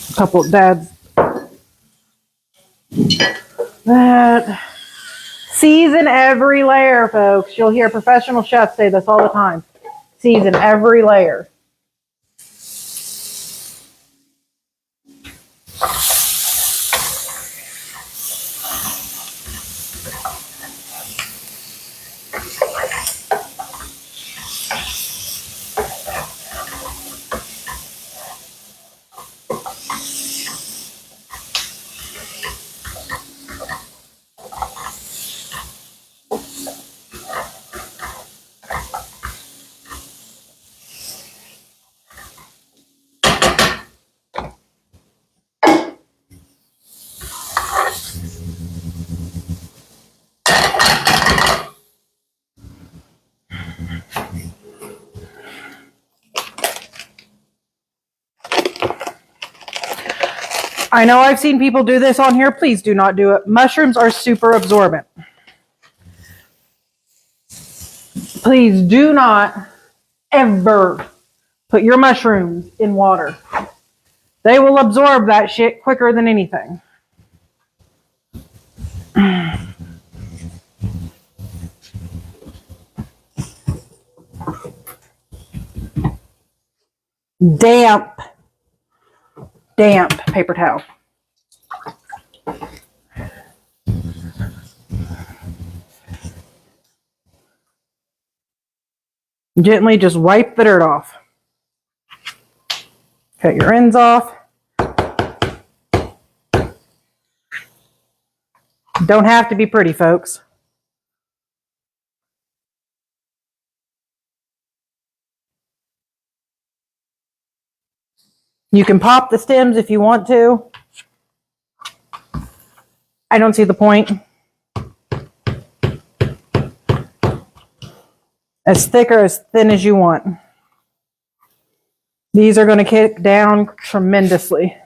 A couple of dabs. That. Season every layer, folks. You'll hear professional chefs say this all the time. Season every layer. I know I've seen people do this on here. Please do not do it. Mushrooms are super absorbent. Please do not ever put your mushrooms in water. They will absorb that shit quicker than anything. Damp paper towel. Gently just wipe the dirt off. Cut your ends off. Don't have to be pretty, folks. You can pop the stems if you want to. I don't see the point. As thick or as thin as you want. These are going to kick down tremendously.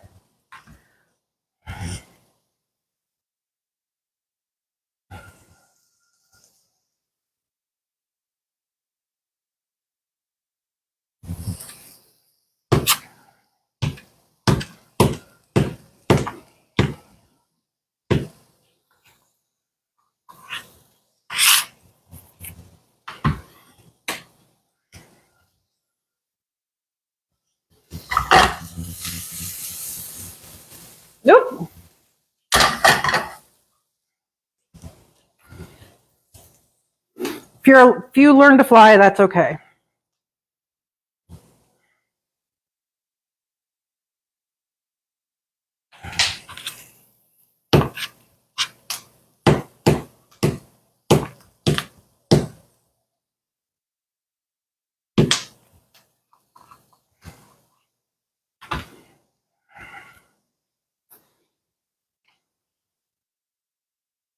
Nope. If you learn to fly, that's okay.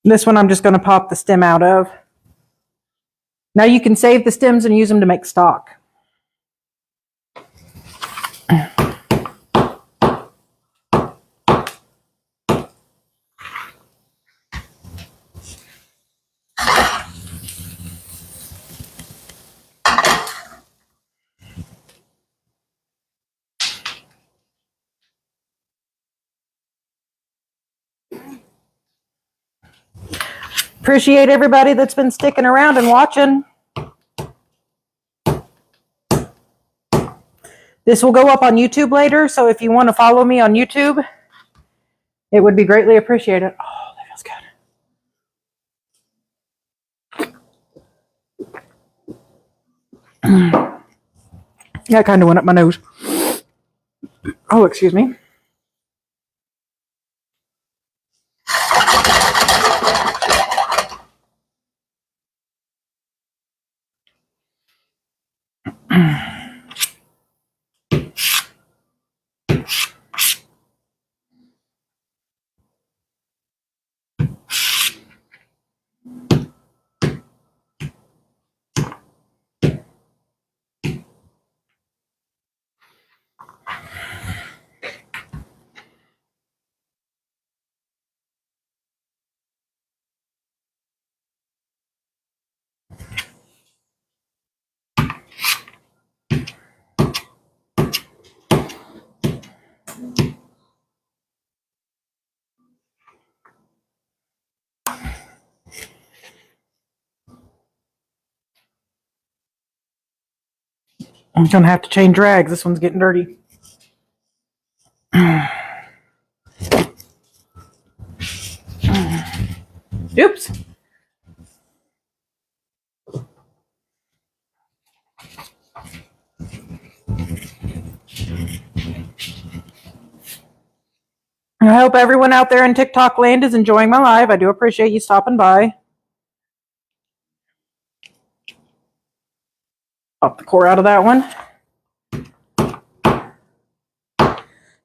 This one I'm just going to pop the stem out of. Now you can save the stems and use them to make stock. Appreciate everybody that's been sticking around and watching. This will go up on YouTube later, so if you want to follow me on YouTube, it would be greatly appreciated. Oh, that feels good. That kind of went up my nose. Oh, excuse me. I'm going to have to change rags. This one's getting dirty. Oops. I hope everyone out there in TikTok land is enjoying my live. I do appreciate you stopping by. Pop the core out of that one.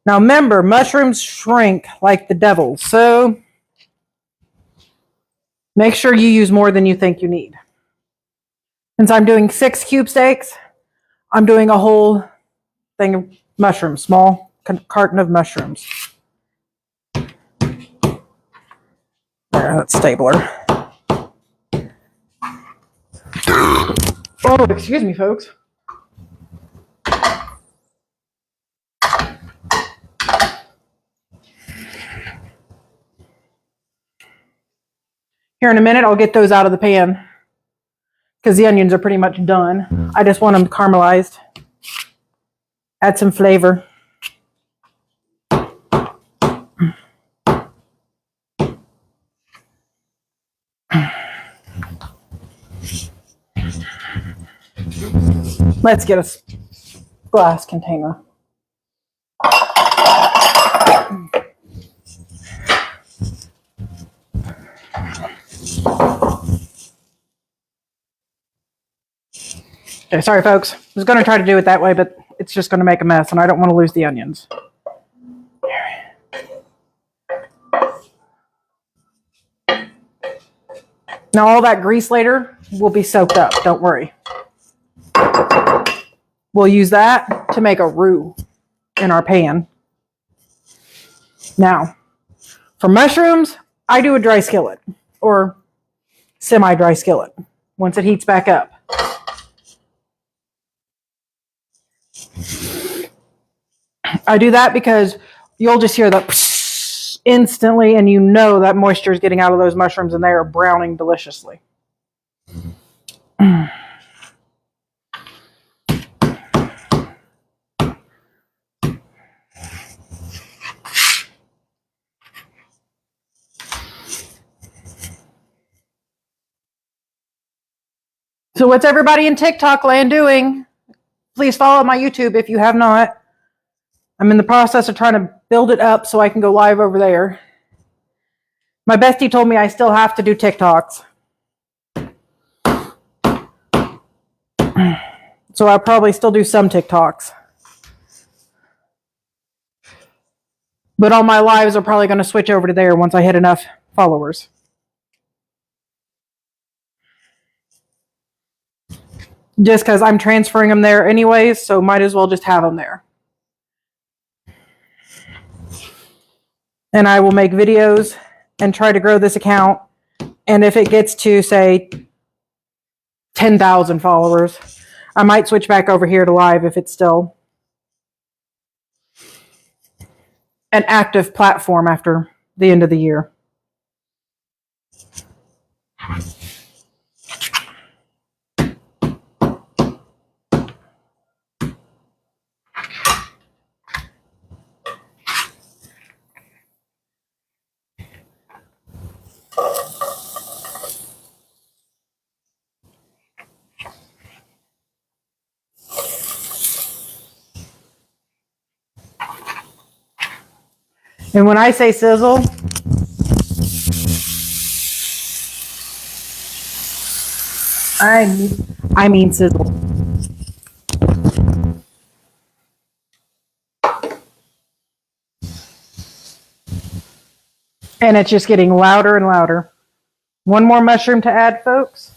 Now remember, mushrooms shrink like the devil, so make sure you use more than you think you need. Since I'm doing 6 cube steaks, I'm doing a whole thing of mushrooms, small carton of mushrooms. There, that's stapler. Oh, excuse me, folks. Here in a minute, I'll get those out of the pan because the onions are pretty much done. I just want them caramelized. Add some flavor. Let's get a glass container. Okay, sorry folks. I was going to try to do it that way, but it's just going to make a mess, and I don't want to lose the onions. Now all that grease later will be soaked up, don't worry. We'll use that to make a roux in our pan. Now, for mushrooms, I do a dry skillet or semi-dry skillet once it heats back up. I do that because you'll just hear the instantly, and you know that moisture is getting out of those mushrooms and they are browning deliciously. So what's everybody in TikTok land doing? Please follow my YouTube if you have not. I'm in the process of trying to build it up so I can go live over there. My bestie told me I still have to do TikToks. So I'll probably still do some TikToks. But all my lives are probably going to switch over to there once I hit enough followers. just because I'm transferring them there anyways, so might as well just have them there. And I will make videos and try to grow this account. And if it gets to, say, 10,000 followers, I might switch back over here to live if it's still an active platform after the end of the year. And when I say sizzle, I mean sizzle. And it's just getting louder and louder. One more mushroom to add, folks.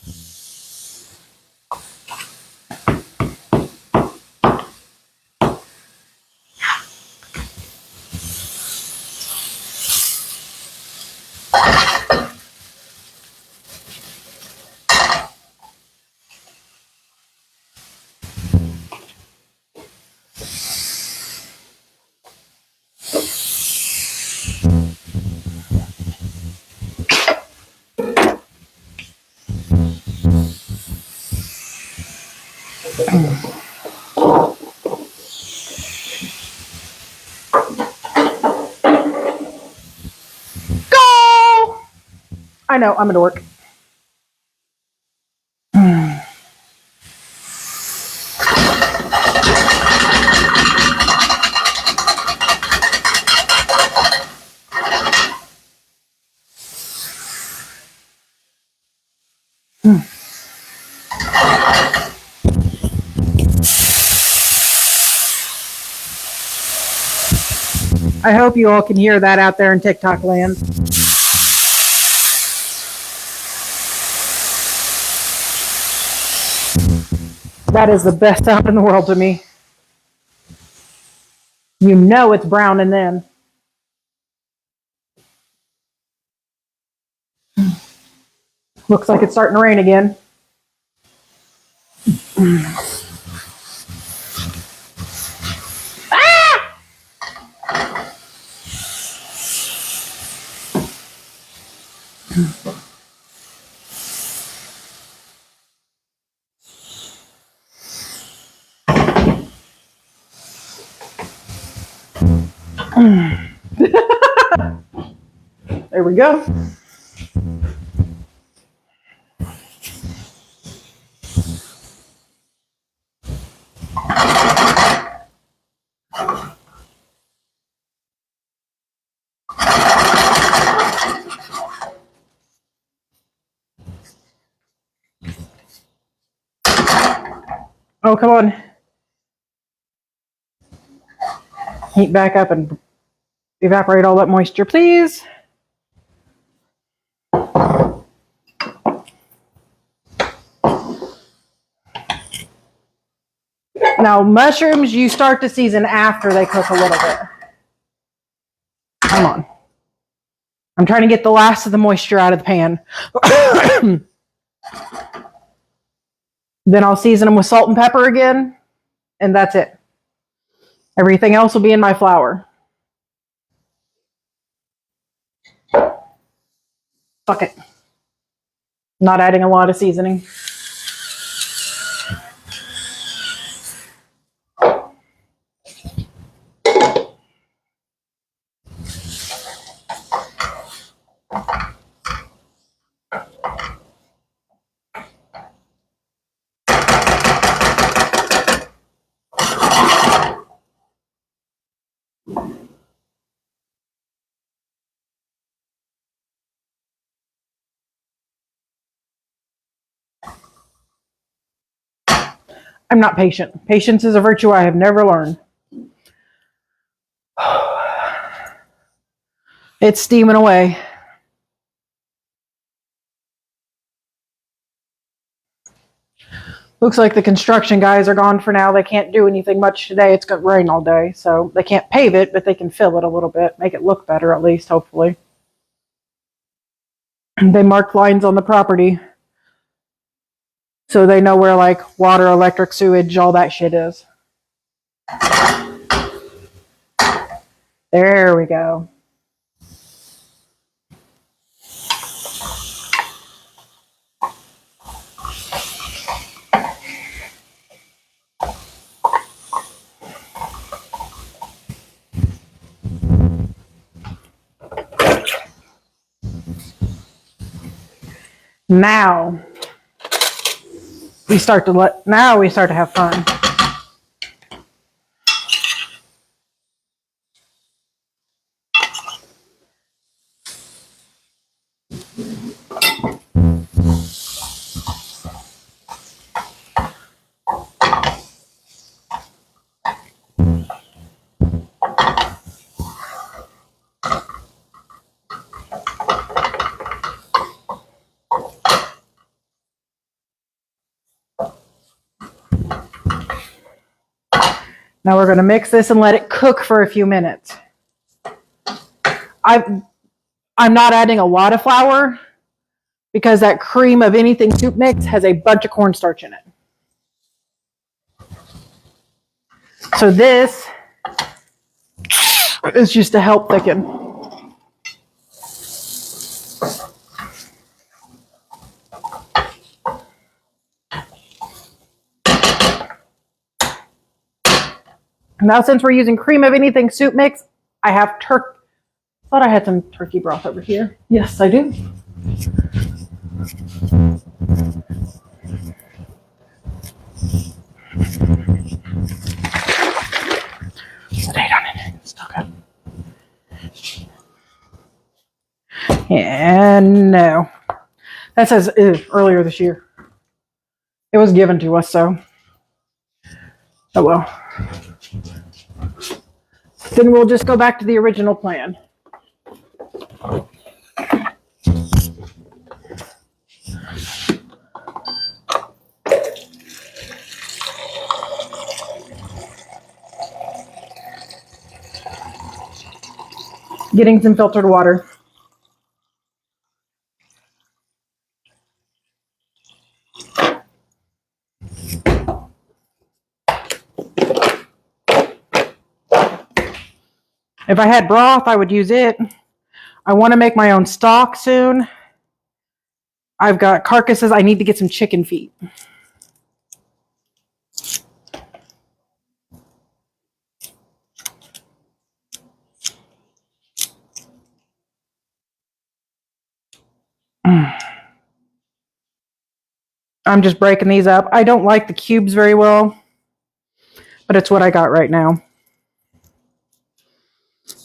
Go! I know, I'm a dork. I hope you all can hear that out there in TikTok land. That is the best sound in the world to me. You know it's browning then. Looks like it's starting to rain again. There we go. Oh, come on. Heat back up and evaporate all that moisture, please. Now, mushrooms, you start to season after they cook a little bit. Come on. I'm trying to get the last of the moisture out of the pan. Then I'll season them with salt and pepper again, and that's it. Everything else will be in my flour. Fuck it. Not adding a lot of seasoning. I'm not patient. Patience is a virtue I have never learned. It's steaming away. Looks like the construction guys are gone for now. They can't do anything much today. It's going to rain all day, so they can't pave it, but they can fill it a little bit, make it look better at least, hopefully. They marked lines on the property so they know where like water, electric, sewage, all that shit is. There we go. Now we start to have fun. Now we're going to mix this and let it cook for a few minutes. I'm not adding a lot of flour because that cream of anything soup mix has a bunch of cornstarch in it. So this is just to help thicken. Now, since we're using cream of anything soup mix, I have thought I had some turkey broth over here. Yes, I do. The date on it. Still good. And no. That says earlier this year. It was given to us, so. Oh well. Then we'll just go back to the original plan. Getting some filtered water. If I had broth, I would use it. I want to make my own stock soon. I've got carcasses. I need to get some chicken feet. I'm just breaking these up. I don't like the cubes very well, but it's what I got right now.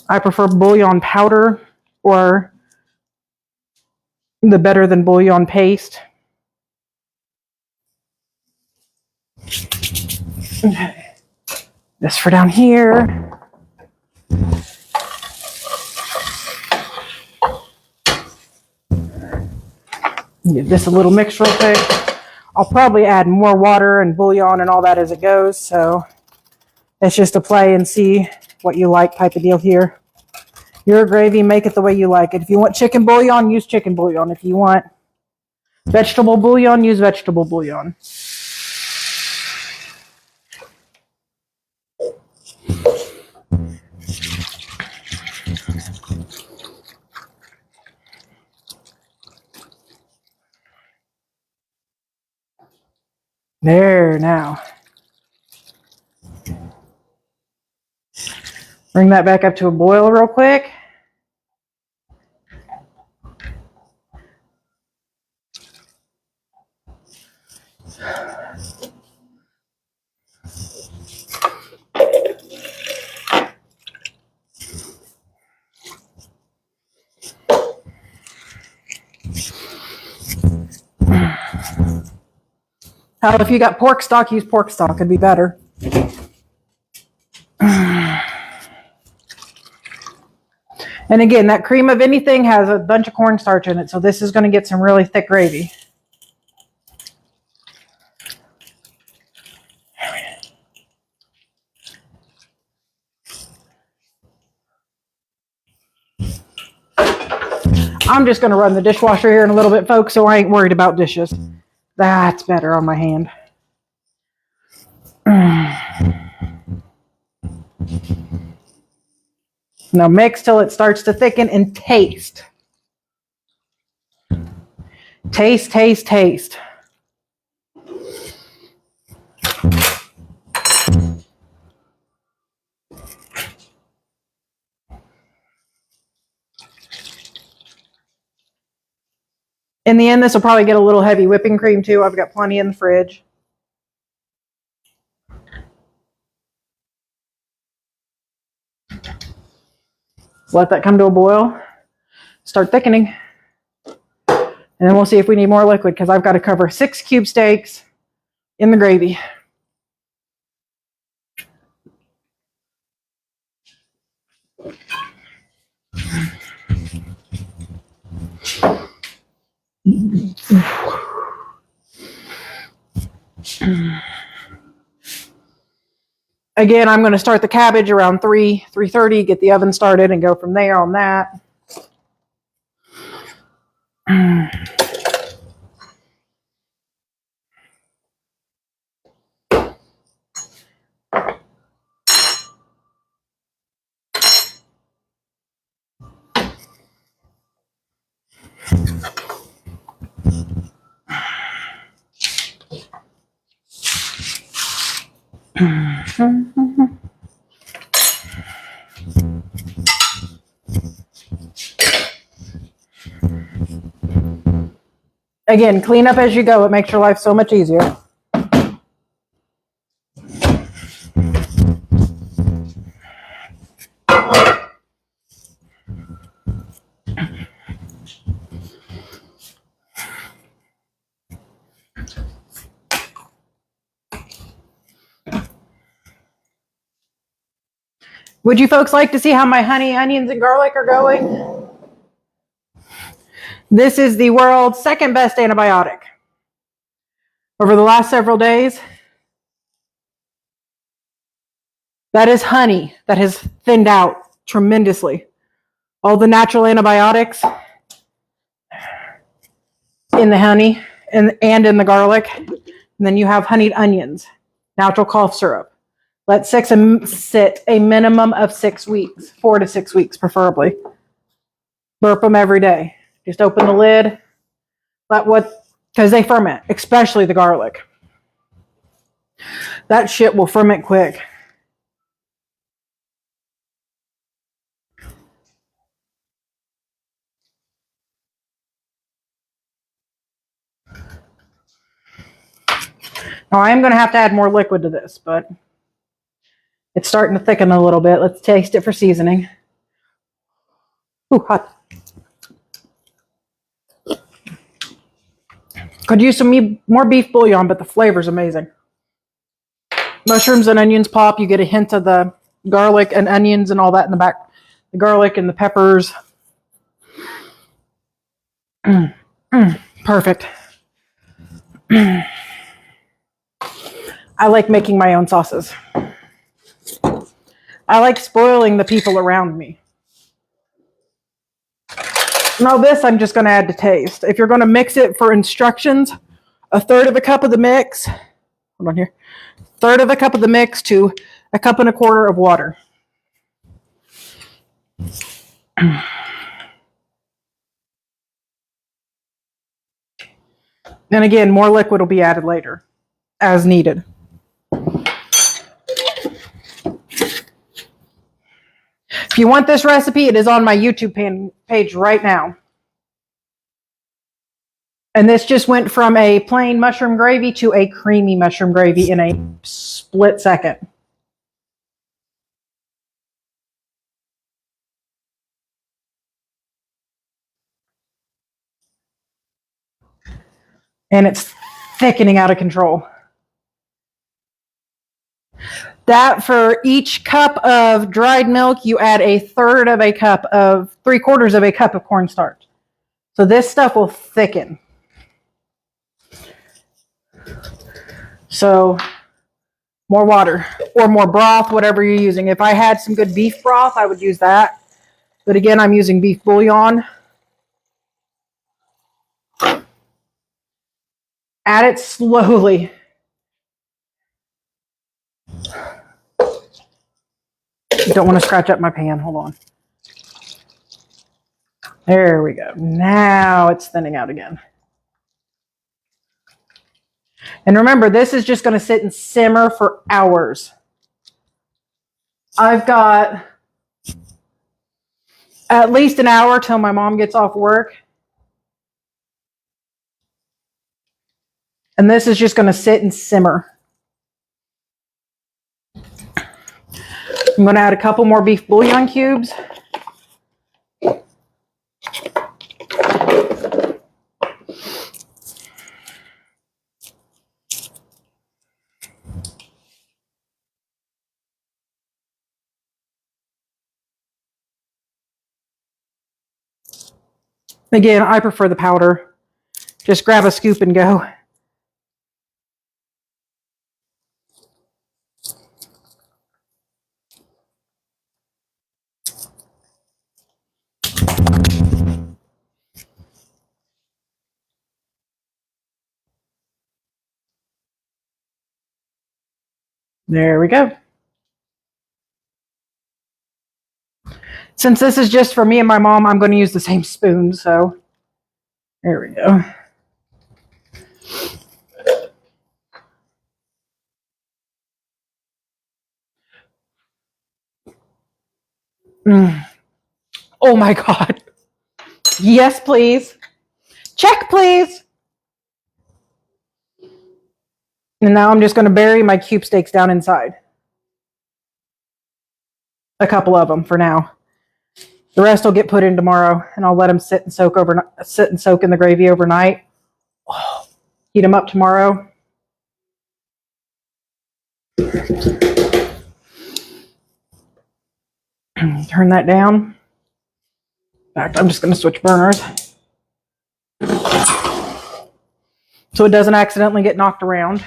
I prefer bouillon powder or the better than bouillon paste. Okay. This for down here. Give this a little mix real quick. I'll probably add more water and bouillon and all that as it goes, so it's just a play and see what you like type of deal here. Your gravy, make it the way you like it. If you want chicken bouillon, use chicken bouillon. If you want vegetable bouillon, use vegetable bouillon. There, now. Bring that back up to a boil real quick. How if you got pork stock, use pork stock. It'd be better. And again, that cream of anything has a bunch of cornstarch in it, so this is going to get some really thick gravy. I'm just going to run the dishwasher here in a little bit, folks, so I ain't worried about dishes. That's better on my hand. Now mix till it starts to thicken and taste. Taste, taste, taste. In the end, this will probably get a little heavy whipping cream too. I've got plenty in the fridge. Let that come to a boil. Start thickening. And then we'll see if we need more liquid, because I've got to cover 6 cube steaks in the gravy. Again, I'm going to start the cabbage around 3:30, get the oven started, and go from there on that. Again, clean up as you go. It makes your life so much easier. Would you folks like to see how my honey, onions, and garlic are going? This is the world's second best antibiotic. Over the last several days, that is honey that has thinned out tremendously. All the natural antibiotics in the honey and in the garlic. And then you have honeyed onions, natural cough syrup. Let sit a minimum of 6 weeks, 4 to 6 weeks preferably. Burp them every day. Just open the lid, because they ferment, especially the garlic. That shit will ferment quick. Now I am going to have to add more liquid to this, but it's starting to thicken a little bit. Let's taste it for seasoning. Ooh, hot. Could use some more beef bouillon, but the flavor's amazing. Mushrooms and onions pop. You get a hint of the garlic and onions and all that in the back. The garlic and the peppers. Perfect. I like making my own sauces. I like spoiling the people around me. Now this I'm just going to add to taste. If you're going to mix it for instructions, 1/3 of a cup of the mix. Hold on here. 1/3 of a cup of the mix to 1 1/4 cups of water. And again, more liquid will be added later, as needed. If you want this recipe, it is on my YouTube page right now. And this just went from a plain mushroom gravy to a creamy mushroom gravy in a split second. And it's thickening out of control. That for each cup of dried milk, you add 1/3 of a cup of 3/4 of a cup of cornstarch. So this stuff will thicken. So more water or more broth, whatever you're using. If I had some good beef broth, I would use that. But again, I'm using beef bouillon. Add it slowly. Don't want to scratch up my pan. Hold on. There we go. Now it's thinning out again. And remember, this is just going to sit and simmer for hours. I've got at least an hour till my mom gets off work. And this is just going to sit and simmer. I'm going to add a couple more beef bouillon cubes. Again, I prefer the powder. Just grab a scoop and go. There we go. Since this is just for me and my mom, I'm going to use the same spoon. So there we go. Oh my God. Yes, please. Check, please. And now I'm just going to bury my cube steaks down inside. A couple of them for now. The rest will get put in tomorrow, and I'll let them sit and soak in the gravy overnight. Oh, heat them up tomorrow. Turn that down. In fact, I'm just going to switch burners so it doesn't accidentally get knocked around.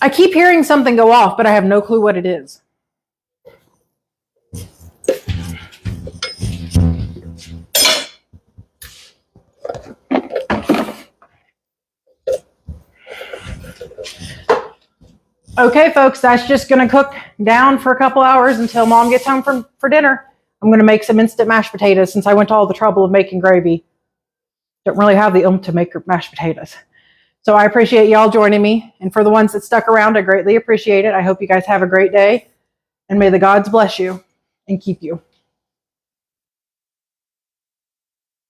I keep hearing something go off, but I have no clue what it is. Okay, folks, that's just going to cook down for a couple hours until Mom gets home for dinner. I'm going to make some instant mashed potatoes since I went to all the trouble of making gravy. Don't really have the oomph to make mashed potatoes. So I appreciate y'all joining me. And for the ones that stuck around, I greatly appreciate it. I hope you guys have a great day. And may the gods bless you and keep you.